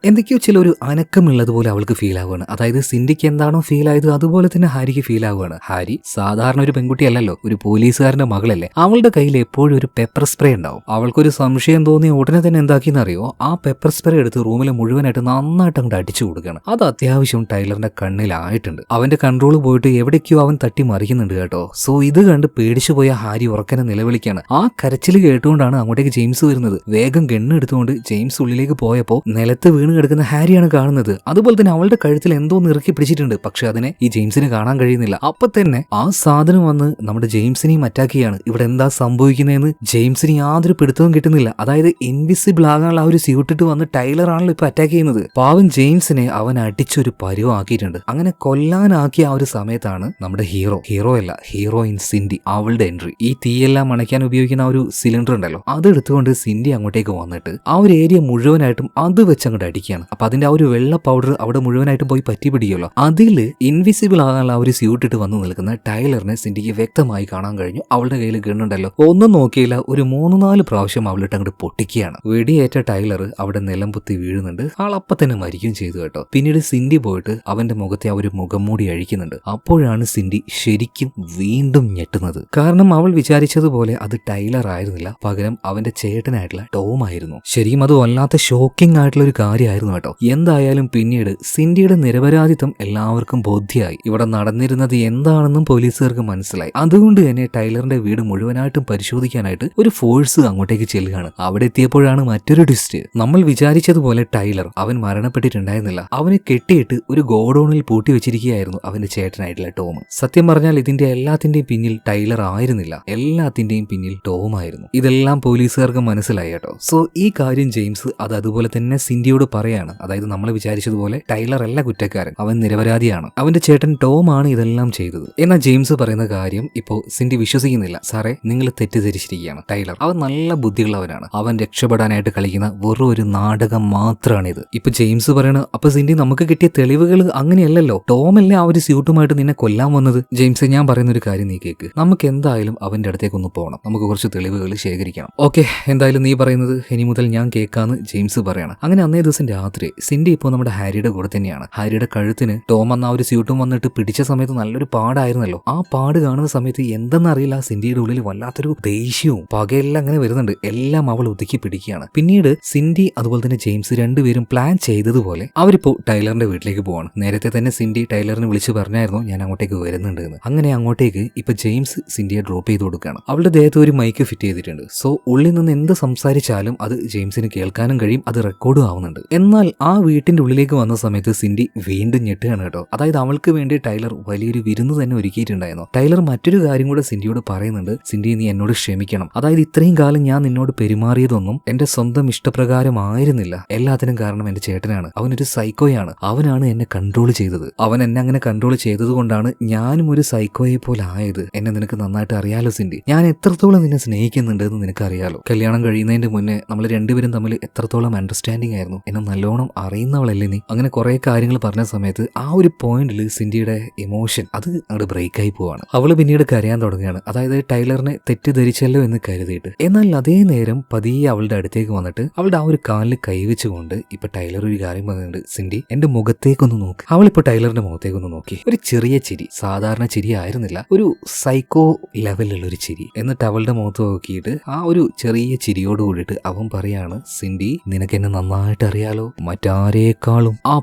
[SPEAKER 1] എന്തൊക്കെയോ ചില ഒരു അനക്കമുള്ളതുപോലെ അവൾക്ക് ഫീൽ ആവുകയാണ്. അതായത് സിൻഡിക്ക് എന്താണോ ഫീൽ ആയത് അതുപോലെ തന്നെ ഹാരിക്ക് ഫീൽ ആവുകയാണ്. ഹാരി സാധാരണ ഒരു പെൺകുട്ടിയല്ലല്ലോ, ഒരു പോലീസുകാരന്റെ മകളല്ലേ. അവളുടെ കയ്യിൽ എപ്പോഴും ഒരു പെപ്പർ സ്പ്രേ ഉണ്ടാവും. അവൾക്കൊരു സംശയം തോന്നിയ ഉടനെ തന്നെ എന്താക്കിയെന്നറിയോ, ആ പെപ്പർ സ്പ്രേ എടുത്ത് റൂമിൽ മുഴുവനായിട്ട് നന്നായിട്ട് അങ്ങോട്ട് അടിച്ചു കൊടുക്കുകയാണ്. അത് അത്യാവശ്യം ടൈലറിന്റെ കണ്ണിലായിട്ടുണ്ട്. അവന്റെ കൺട്രോൾ പോയിട്ട് എവിടേക്കോ അവൻ തട്ടി മറിക്കുന്നുണ്ട് കേട്ടോ. സോ ഇത് കണ്ട് പേടിച്ചു പോയ ഹാരി ഉറക്കനെ നിലവിളിക്കാണ്. ആ കരച്ചിൽ കേട്ടുകൊണ്ടാണ് അങ്ങോട്ടേക്ക് ജെയിംസ് വരുന്നത്. വേഗം ഗണ്ണ് എടുത്തുകൊണ്ട് ജെയിംസ് ഉള്ളിലേക്ക് പോയപ്പോ നിലത്ത് വീണ് കിടക്കുന്ന ഹാരിയാണ് കാണുന്നത്. അതുപോലെ തന്നെ അവളുടെ കഴുത്തിൽ എന്തോ ഇറുക്കി പിടിച്ചിട്ടുണ്ട്. പക്ഷെ അതിനെ ഈ ജെയിംസിന് കാണാൻ കഴിയുന്നില്ല. അപ്പൊ തന്നെ ആ സാധനം വന്ന് നമ്മുടെ ജെയിംസിനെയും അറ്റാക്ക് ചെയ്യാണ്. ഇവിടെ എന്താ സംഭവിക്കുന്നതെന്ന് ജെയിംസിന് യാതൊരു പിടുത്തവും കിട്ടുന്നില്ല. അതായത് ഇൻവിസിബിൾ ആകാനുള്ള ആ ഒരു സ്യൂട്ടിട്ട് വന്ന് ടൈലർ ആണല്ലോ ഇപ്പൊ അറ്റാക്ക് ചെയ്യുന്നത്. പാവം ജെയിംസിനെ അവൻ അടിച്ചൊരു പരുവാക്കിയിട്ടുണ്ട്. അങ്ങനെ കൊല്ലാനാക്കിയ ആ ഒരു സമയത്താണ് നമ്മുടെ ഹീറോ അല്ല ഹീറോയിൻ സിൻഡി അവളുടെ എൻട്രി. ഈ തീയെല്ലാം അണയ്ക്കാൻ ഉപയോഗിക്കുന്ന ആ ഒരു സിലിണ്ടർ ഉണ്ടല്ലോ, അത് എടുത്തുകൊണ്ട് സിൻഡി അങ്ങോട്ടേക്ക് വന്നിട്ട് ആ ഒരു ഏരിയ മുഴുവനായിട്ടും അത് വെച്ച് അങ്ങോട്ട് അടിക്കുകയാണ്. അപ്പൊ അതിന്റെ ആ ഒരു വെള്ള പൗഡർ അവിടെ മുഴുവനായിട്ടും പോയി പറ്റി പിടിക്കുമല്ലോ. അതില് ഇൻവിസിബിൾ ആകാനുള്ള ആ ഒരു സ്യൂട്ട് ഇട്ട് വന്ന് നിൽക്കുന്ന ടൈലറിനെ സിൻഡിക്ക് വ്യക്തമായി കാണാൻ കഴിഞ്ഞു. അവളുടെ കയ്യിൽ ഗണ്ണുണ്ടല്ലോ, ഒന്നും നോക്കിയില്ല, ഒരു 3-4 പ്രാവശ്യം അവളിട്ട് അങ്ങോട്ട് പൊട്ടിക്കുകയാണ്. വെടിയേറ്റ ടൈലർ അവിടെ നിലംപൊത്തി വീഴുന്നുണ്ട്. ആളപ്പം തന്നെ മരിക്കുകയും ചെയ്തു കേട്ടോ. പിന്നീട് സിൻഡി പോയിട്ട് അവന്റെ മുഖത്തെ ആ ഒരു മുഖം മൂടി അഴിക്കുന്നുണ്ട്. അപ്പോഴാണ് സിൻഡി ശരിക്കും വീണ്ടും ഞെട്ടുന്നത്. കാരണം അവൾ വിചാരിച്ചതുപോലെ അത് ടൈലർ ആയിരുന്നില്ല, പകരം അവന്റെ ചേട്ടനായിട്ടുള്ള ടോം ആയിരുന്നു. ശരിക്കും അത് വല്ലാത്ത ഷോക്കിംഗ് ആയിട്ടുള്ള ഒരു കാര്യമായിരുന്നു കേട്ടോ. എന്തായാലും പിന്നീട് സിൻഡിയുടെ നിരപരാധിത്വം എല്ലാവർക്കും ബോധ്യമായി. ഇവിടെ നടന്നിരുന്നത് എന്താണെന്നും പോലീസുകാർക്ക് മനസ്സിലായി. അതുകൊണ്ട് തന്നെ ടൈലറിന്റെ വീട് മുഴുവനായിട്ടും പരിശോധിക്കാനായിട്ട് ഒരു ഫോഴ്സ് അങ്ങോട്ടേക്ക് ചെല്ലുകയാണ്. അവിടെ എത്തിയപ്പോഴാണ് മറ്റൊരു ട്വിസ്റ്റ്. നമ്മൾ വിചാരിച്ചതുപോലെ ടൈലർ അവൻ മരണപ്പെട്ടിട്ടുണ്ടായിരുന്നില്ല. അവനെ കെട്ടിയിട്ട് ഒരു ഗോഡൌണിൽ പൂട്ടി വെച്ചിരിക്കുകയായിരുന്നു അവന്റെ ചേട്ടനായിട്ടുള്ള ടോം. സത്യം പറഞ്ഞാൽ ഇതിന്റെ എല്ലാത്തിന്റെയും പിന്നിൽ ടൈലർ ആയിരുന്നില്ല, എല്ലാത്തിന്റെയും പിന്നിൽ ടോം ആയിരുന്നു. ഇതെല്ലാം പോലീസുകാർക്ക് മനസ്സിലായി കേട്ടോ. സോ ഈ കാര്യം ജെയിംസ് അത് അതുപോലെ തന്നെ സിൻഡിയോട് പറയാണ്. അതായത് നമ്മൾ വിചാരിച്ചതുപോലെ ടൈലർ അല്ല കുറ്റക്കാരൻ, അവൻ നിരപരാധിയാണ്, അവന്റെ ചേട്ടൻ ടോം ആണ് ഇതെല്ലാം ചെയ്തത്. എന്നാൽ ജെയിംസ് പറയുന്ന കാര്യം ഇപ്പോ സിൻഡി വിശ്വസിക്കുന്നില്ല. സാറേ, നിങ്ങൾ തെറ്റിദ്ധരിച്ചിരിക്കുകയാണ്. ടൈലർ അവൻ നല്ല ബുദ്ധിയുള്ളവനാണ്, അവൻ രക്ഷപ്പെടാനായിട്ട് കളിക്കുന്ന വെറും ഒരു നാടകം മാത്രമാണിത്. ഇപ്പൊ ജെയിംസ് പറയണ, അപ്പൊ സിൻഡി നമുക്ക് കിട്ടിയ തെളിവുകൾ അങ്ങനെയല്ലല്ലോ, ടോം അല്ലേ ആ ഒരു സ്യൂട്ടുമായിട്ട് നിന്നെ കൊല്ലാൻ വന്നത്. ജെയിംസ്, ഞാൻ പറയുന്ന ഒരു കാര്യം നീ കേക്ക്, നമുക്ക് എന്തായാലും അവന്റെ അടുത്തേക്ക് ഒന്ന് പോകണം, നമുക്ക് കുറച്ച് തെളിവുകൾ ശേഖരിക്കണം. ഓക്കെ, എന്തായാലും നീ പറയുന്നത് ഇനി മുതൽ ഞാൻ കേൾക്കാന്ന് ജെയിംസ് പറയണം. അങ്ങനെ അന്നേ ദിവസം രാത്രി സിൻഡി ഇപ്പോൾ നമ്മുടെ ഹാരിയുടെ കൂടെ തന്നെയാണ്. ഹാരിയുടെ കഴുത്തിന് ടോം എന്ന ആ ഒരു സ്യൂട്ടും വന്നിട്ട് പിടിച്ച സമയത്ത് നല്ലൊരു പാടായിരുന്നല്ലോ. ആ പാട് കാണുന്ന സമയത്ത് എന്തെന്നറിയില്ല സിൻഡിയുടെ ഉള്ളിൽ വല്ലാത്തൊരു ദേഷ്യവും പകയെല്ലാം അങ്ങനെ വരുന്നുണ്ട്. എല്ലാം അവൾ ഒതുക്കി പിടിക്കുകയാണ്. പിന്നീട് സിൻഡി അതുപോലെ തന്നെ ജെയിംസ് രണ്ടുപേരും പ്ലാൻ ചെയ്തതുപോലെ അവരിപ്പോ ടൈലറിന്റെ വീട്ടിലേക്ക് പോവാണ്. നേരത്തെ തന്നെ സിൻഡി ടൈലറിനെ വിളിച്ച് പറഞ്ഞായിരുന്നു ഞാൻ അങ്ങോട്ടേക്ക് വരുന്നുണ്ട് എന്ന്. അങ്ങനെ അങ്ങോട്ടേക്ക് ഇപ്പൊ ജെയിംസ് സിൻഡിയെ ഡ്രോപ്പ് ചെയ്ത് കൊടുക്കുകയാണ്. അവളുടെ ദേഹത്ത് ഒരു മൈക്ക് ഫിറ്റ് ചെയ്തിട്ടുണ്ട്. സോ ഉള്ളിൽ നിന്ന് എന്ത് സംസാരിച്ചാലും അത് ജെയിംസിന് കേൾക്കാനും കഴിയും, അത് റെക്കോർഡും ആവുന്നുണ്ട്. എന്നാൽ ആ വീട്ടിന്റെ ഉള്ളിലേക്ക് വന്ന സമയത്ത് സിൻഡി വീണ്ടും ഞെട്ടുകയാണ് കേട്ടോ. അതായത് അവൾക്ക് വേണ്ടി ടൈലർ വലിയൊരു വിരുന്ന് തന്നെ ഒരുക്കിയിട്ടുണ്ടായിരുന്നു. ടൈലർ മറ്റൊരു കാര്യം കൂടെ സിൻഡിയോട് പറയുന്നുണ്ട്. സിൻഡി, നീ എന്നോട് ക്ഷമിക്കണം. അതായത് ഇത്രയും കാലം ഞാൻ നിന്നോട് പെരുമാറിയത് മാറിയതൊന്നും എന്റെ സ്വന്തം ഇഷ്ടപ്രകാരമായിരുന്നില്ല. എല്ലാത്തിനും കാരണം എന്റെ ചേട്ടനാണ്. അവനൊരു സൈക്കോയാണ്. അവനാണ് എന്നെ കൺട്രോൾ ചെയ്തത്. അവൻ എന്നെ അങ്ങനെ കൺട്രോൾ ചെയ്തത് കൊണ്ടാണ് ഞാനും ഒരു സൈക്കോയെ പോലെ ആയത്. എന്നെ നിനക്ക് നന്നായിട്ട് അറിയാലോ സിൻഡി. ഞാൻ എത്രത്തോളം നിന്നെ സ്നേഹിക്കുന്നുണ്ട് എന്ന് നിനക്കറിയാലോ. കല്യാണം കഴിയുന്നതിന്റെ മുന്നേ നമ്മൾ രണ്ടുപേരും തമ്മിൽ എത്രത്തോളം അണ്ടർസ്റ്റാൻഡിങ് ആയിരുന്നു. എന്നെ നല്ലോണം അറിയുന്നവളല്ലേ നീ. അങ്ങനെ കുറെ കാര്യങ്ങൾ പറഞ്ഞ സമയത്ത് ആ ഒരു പോയിന്റിൽ സിൻഡിയുടെ ഇമോഷൻ അത് അങ്ങോട്ട് ബ്രേക്കായി പോവാണ്. അവള് പിന്നീട് കരയാൻ തുടങ്ങുകയാണ്. അതായത് ടൈലറിനെ തെറ്റിദ്ധരിച്ചല്ലോ എന്ന് കരുതിയിട്ട്. എന്നാൽ അതേ നേരം പതിയെ അവളുടെ അടുത്തേക്ക് വന്നിട്ട് അവളുടെ ആ ഒരു കാലിൽ കൈവച്ചുകൊണ്ട് ഇപ്പൊ ടൈലർ ഒരു കാര്യം പറഞ്ഞിട്ടുണ്ട്, സിൻഡി എന്റെ മുഖത്തേക്കൊന്ന് നോക്ക്. അവളിപ്പോ ടൈലറിന്റെ മുഖത്തേക്കൊന്ന് നോക്കി. ഒരു ചെറിയ ചിരി, സാധാരണ ചിരി ആയിരുന്നില്ല, ഒരു സൈക്കോ ലെവലിലുള്ള ഒരു ചിരി. എന്നിട്ട് അവളുടെ മുഖത്ത് നോക്കിയിട്ട് ആ ഒരു ചെറിയ ചിരിയോട് കൂടിയിട്ട് അവൻ പറയാണ്, സിൻഡി നിനക്ക് എന്നെ നന്നായിട്ട് അറിയാലോ, മറ്റാരേക്കാളും. ആ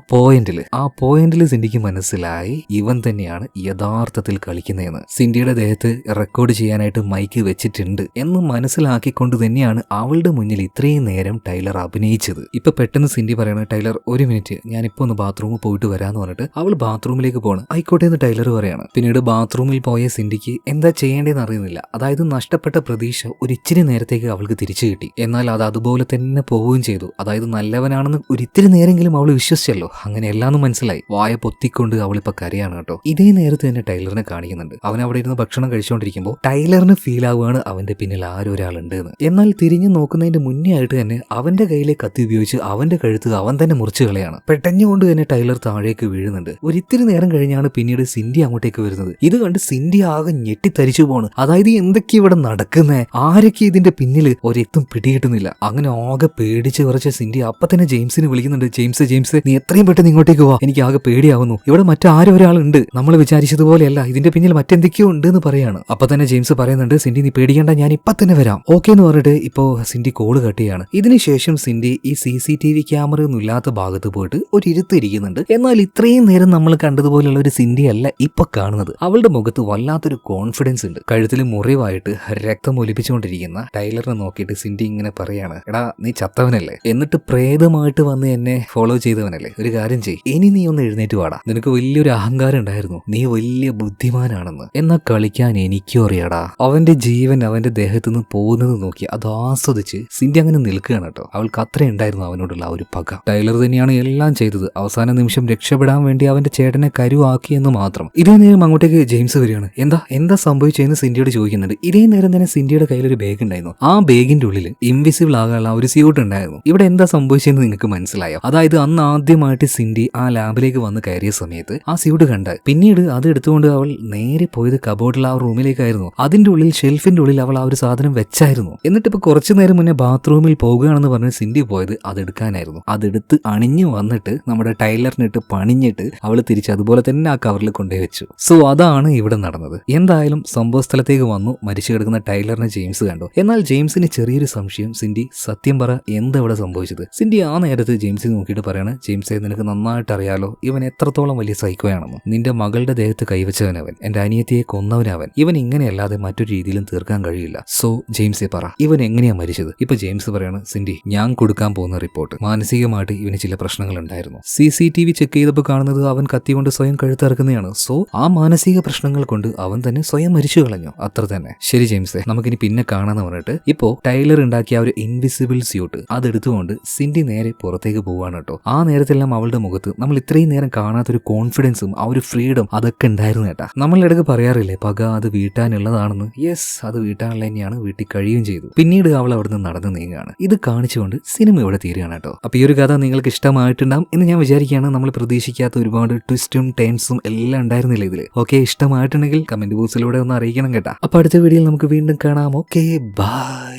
[SPEAKER 1] പോയിന്റിൽ സിൻഡിക്ക് മനസ്സിലായി ഇവൻ തന്നെയാണ് യഥാർത്ഥത്തിൽ കളിക്കുന്നതെന്ന്. സിൻഡിയുടെ ദേഹത്ത് റെക്കോർഡ് ചെയ്യാനായിട്ട് മൈക്ക് വെച്ചിട്ടുണ്ട് എന്ന് മനസ്സിലാക്കിക്കൊണ്ട് തന്നെയാണ് അവളുടെ മുന്നിൽ ഇത്രയും നേരം ടൈലർ അഭിനയിച്ചത്. ഇപ്പൊ പെട്ടെന്ന് സിൻഡി പറയാണ്, ടൈലർ ഒരു മിനിറ്റ്, ഞാനിപ്പോ ഒന്ന് ബാത്റൂമിൽ പോയിട്ട് വരാന്ന് പറഞ്ഞിട്ട് അവൾ ബാത്റൂമിലേക്ക് പോകണം. ആയിക്കോട്ടെ എന്ന് ടൈലർ പറയാണ്. പിന്നീട് ബാത്റൂമിൽ പോയ സിൻഡിക്ക് എന്താ ചെയ്യേണ്ടതെന്ന് അറിയുന്നില്ല. അതായത് നഷ്ടപ്പെട്ട പ്രതീക്ഷ ഒരിച്ചിരി നേരത്തേക്ക് അവൾക്ക് തിരിച്ചു കിട്ടി. എന്നാൽ അത് അതുപോലെ തന്നെ പോവുകയും ചെയ്തു. അതായത് നല്ലവനാണെന്ന് ഒരിത്തിരി നേരെങ്കിലും അവൾ വിശ്വസിച്ചല്ലോ. അങ്ങനെ എല്ലാന്നും മനസ്സിലായി. വായ പൊത്തിക്കൊണ്ട് അവളിപ്പോ കരയാണ് കേട്ടോ. ഇതേ നേരത്ത് തന്നെ ടൈലറിനെ കാണിക്കുന്നുണ്ട്. അവൻ അവിടെ ഇരുന്ന് ഭക്ഷണം കഴിച്ചുകൊണ്ടിരിക്കുമ്പോൾ ടൈലറിന് ഫീൽ ആവുകയാണ് അവന്റെ പിന്നിൽ ആരൊരാളുണ്ട് എന്ന്. എന്നാൽ തിരിഞ്ഞു നോക്കുന്നതിന്റെ മുന്നേ ആയിട്ട് തന്നെ അവന്റെ കയ്യിലെ കത്തി ഉപയോഗിച്ച് അവന്റെ കഴുത്ത് അവൻ തന്നെ മുറിച്ചു കളയാണ്. പെട്ടെന്നുകൊണ്ട് തന്നെ ടൈലർ താഴേക്ക് വീഴുന്നുണ്ട്. ഒരിത്തിരി നേരം കഴിഞ്ഞാണ് പിന്നീട് സിൻഡി അങ്ങോട്ടേക്ക് വരുന്നത്. ഇത് കണ്ട് സിൻഡി ആകെ ഞെട്ടിത്തരിച്ചു പോണ്. അതായത് എന്തൊക്കെ ഇവിടെ നടക്കുന്നേ, ആരൊക്കെ ഇതിന്റെ പിന്നിൽ ഒരെത്തും പിടികിട്ടുന്നില്ല. അങ്ങനെ ആകെ പേടിച്ച് കുറച്ച് സിൻഡി അപ്പൊ തന്നെ ജെയിംസിനെ വിളിക്കുന്നുണ്ട്. ജെയിംസ് നീ എത്രയും പെട്ടെന്ന് ഇങ്ങോട്ടേക്ക് വാ, എനിക്ക് ആകെ പേടിയാവുന്നു. ഇവിടെ മറ്റാരും ഒരാളുണ്ട്, നമ്മൾ വിചാരിച്ചതുപോലെയല്ല, ഇതിന്റെ പിന്നിൽ മറ്റെന്തൊക്കെയോ ഉണ്ട് എന്ന് പറയാണ്. അപ്പൊ തന്നെ ജെയിംസ് പറയുന്നുണ്ട്, സിൻഡി നീ പേടിക്കേണ്ട, ഞാൻ ഇപ്പൊ തന്നെ വരാം, ഓക്കെ എന്ന് പറഞ്ഞിട്ട് ഇപ്പോ സിൻഡി കോള് കട്ട് ചെയ്യാണ്. ഇതിനുശേഷം സിൻഡി ഈ CCTV ക്യാമറ ഒന്നും ഇല്ലാത്ത ഭാഗത്ത് പോയിട്ട് ഒരു ഇരുത്തിരിക്കുന്നുണ്ട്. എന്നാൽ ഇത്രയും നേരം നമ്മൾ കണ്ടതുപോലെയുള്ള ഒരു സിൻഡി അല്ല ഇപ്പൊ കാണുന്നത്. അവളുടെ മുഖത്ത് വല്ലാത്തൊരു കോൺഫിഡൻസ് ഉണ്ട്. കഴുത്തിൽ മുറിവായിട്ട് രക്തം ഒലിപ്പിച്ചുകൊണ്ടിരിക്കുന്ന ടൈലറിനെ നോക്കിയിട്ട് സിൻഡി ഇങ്ങനെ പറയാണ്, എടാ നീ ചത്തവനല്ലേ, എന്നിട്ട് പ്രേതമായിട്ട് വന്ന് എന്നെ ഫോളോ ചെയ്തവനല്ലേ, ഒരു കാര്യം ചെയ്യ്, ഇനി നീ ഒന്ന് എഴുന്നേറ്റ് വാടാ, നിനക്ക് വലിയൊരു അഹങ്കാരം ഉണ്ടായിരുന്നു, നീ വലിയ ബുദ്ധിമാനാണെന്ന്. എന്നാ കളിക്കാൻ എനിക്കും അറിയാടാ. അവന്റെ ജീവൻ അവന്റെ ദേഹത്തു നിന്ന് പോകുന്നത് നോക്കി അത് ആസ്വദിച്ച് സിൻഡി അങ്ങനെ നിൽക്കുകയാണ് കേട്ടോ. അവൾക്ക് അത്ര ഉണ്ടായിരുന്നു അവനോടുള്ള ആ ഒരു പക. ടൈലർ തന്നെയാണ് എല്ലാം ചെയ്തത്. അവസാന നിമിഷം രക്ഷപ്പെടാൻ വേണ്ടി അവന്റെ ചേട്ടനെ കരുവാക്കി എന്ന് മാത്രം. ഇതേ നേരം അങ്ങോട്ടേക്ക് ജെയിംസ് വരികയാണ്. എന്താ സംഭവിച്ചതെന്ന് സിൻഡിയോട് ചോദിക്കുന്നുണ്ട്. ഇതേ നേരം തന്നെ സിൻഡിയുടെ കയ്യിൽ ഒരു ബാഗ് ഉണ്ടായിരുന്നു. ആ ബാഗിന്റെ ഉള്ളിൽ ഇൻവിസിബിൾ ആകാനുള്ള ഒരു സ്യൂട്ട് ഉണ്ടായിരുന്നു. ഇവിടെ എന്താ സംഭവിച്ചതെന്ന് നിങ്ങൾക്ക് മനസ്സിലായോ? അതായത് അന്ന് ആദ്യമായിട്ട് സിൻഡി ആ ലാബിലേക്ക് വന്ന് കയറിയ സമയത്ത് ആ സ്യൂട്ട് കണ്ട പിന്നീട് അത് എടുത്തുകൊണ്ട് അവൾ നേരെ പോയത് കബോർഡിൽ ആ റൂമിലേക്കായിരുന്നു. അതിന്റെ ഉള്ളിൽ ഷെൽഫിന്റെ ഉള്ളിൽ അവൾ ആ ഒരു സാധനം വെച്ചായിരുന്നു. എന്നിട്ട് ഇപ്പൊ കുറച്ചു നേരം മുന്നേ ബാത്റൂമിൽ പോകുകയാണെന്ന് പറഞ്ഞ് സിൻഡി പോയത് അതെടുക്കാനായിരുന്നു. അതെടുത്ത് അണിഞ്ഞു വന്നിട്ട് നമ്മുടെ ടൈലറിനിട്ട് പണിഞ്ഞിട്ട് അവൾ തിരിച്ച് അതുപോലെ തന്നെ ആ കവറിൽ കൊണ്ടുപോയി വെച്ചു. സോ അതാണ് ഇവിടെ നടന്നത്. എന്തായാലും സംഭവ സ്ഥലത്തേക്ക് വന്നു. മരിച്ചു കിടക്കുന്ന ടൈലറിനെ ജെയിംസ് കണ്ടു. എന്നാൽ ജെയിംസിന് ചെറിയൊരു സംശയം, സിൻഡി സത്യം പറ, എന്താ ഇവിടെ സംഭവിച്ചത്? സിൻഡി ആ നേരത്ത് ജെയിംസിനെ നോക്കിയിട്ട് പറയാണ്, ജെയിംസെ നിനക്ക് നന്നായിട്ട് അറിയാലോ ഇവൻ എത്രത്തോളം വലിയ സൈക്കോയാണെന്ന്. നിന്റെ മകളുടെ ദേഹത്ത് കൈവച്ചവനവൻ, എന്റെ അനിയത്തിയെ കൊന്നവനവൻ. ഇവൻ ഇങ്ങനെയല്ലാതെ മറ്റൊരു രീതിയിലും തീർക്കാൻ കഴിയില്ല. സോ ജെയിംസെ പറ, ഇവൻ എങ്ങനെയാ മരിച്ചത്? ഇപ്പൊ ജെയിംസ് പറയാണ്, സിൻഡി ഞാൻ കൊടുക്കാൻ പോകുന്ന റിപ്പോർട്ട് മാനസികമായിട്ട് ഇവന് ചില പ്രശ്നങ്ങൾ ഉണ്ടായിരുന്നു. CCTV ചെക്ക് ചെയ്തപ്പോൾ കാണുന്നത് അവൻ കത്തി കൊണ്ട് സ്വയം കഴുത്തിറക്കുന്നതാണ്. സോ ആ മാനസിക പ്രശ്നങ്ങൾ കൊണ്ട് അവൻ തന്നെ സ്വയം മരിച്ചു കളഞ്ഞു, അത്ര തന്നെ. ശരി ജെയിംസെ, നമുക്കിനി പിന്നെ കാണാന്ന് പറഞ്ഞിട്ട് ഇപ്പോ ടൈലർ ഉണ്ടാക്കിയ ആ ഒരു ഇൻവിസിബിൾ സ്യൂട്ട് അതെടുത്തുകൊണ്ട് സിൻഡി നേരെ പുറത്തേക്ക് പോവാണ് കേട്ടോ. ആ നേരത്തെല്ലാം അവളുടെ മുഖത്ത് നമ്മൾ ഇത്രയും നേരം കാണാത്തൊരു കോൺഫിഡൻസും ആ ഒരു ഫ്രീഡം അതൊക്കെ ഉണ്ടായിരുന്നു കേട്ടാ. നമ്മളിടക്ക് പറയാറില്ലേ പക അത് വീട്ടാനുള്ളതാണെന്ന്. യെസ്, അത് വീട്ടാനുള്ള തന്നെയാണ്, വീട്ടിൽ കഴിയുകയും ചെയ്തു. പിന്നീട് അവൾ അവിടുന്ന് നടന്ന് നീങ്ങുകയാണ്. ഇത് കാണിച്ചുകൊണ്ട് സിനിമ ഇവിടെ തീരുകയാണ് കേട്ടോ. അപ്പൊ ഈ ഒരു കഥ നിങ്ങൾക്ക് ഇഷ്ടമായിട്ടുണ്ടാവും എന്ന് ഞാൻ വിചാരിക്കുകയാണ്. നമ്മൾ പ്രതീക്ഷിക്കാത്ത ഒരുപാട് ട്വിസ്റ്റും ടേൺസും എല്ലാം ഉണ്ടായിരുന്നില്ല ഇതില്. ഓക്കെ, ഇഷ്ടമായിട്ടുണ്ടെങ്കിൽ കമന്റ് ബോക്സിലൂടെ ഒന്ന് അറിയിക്കണം കേട്ടാ. അപ്പൊ അടുത്ത വീഡിയോയിൽ നമുക്ക് വീണ്ടും കാണാം. Okay, by.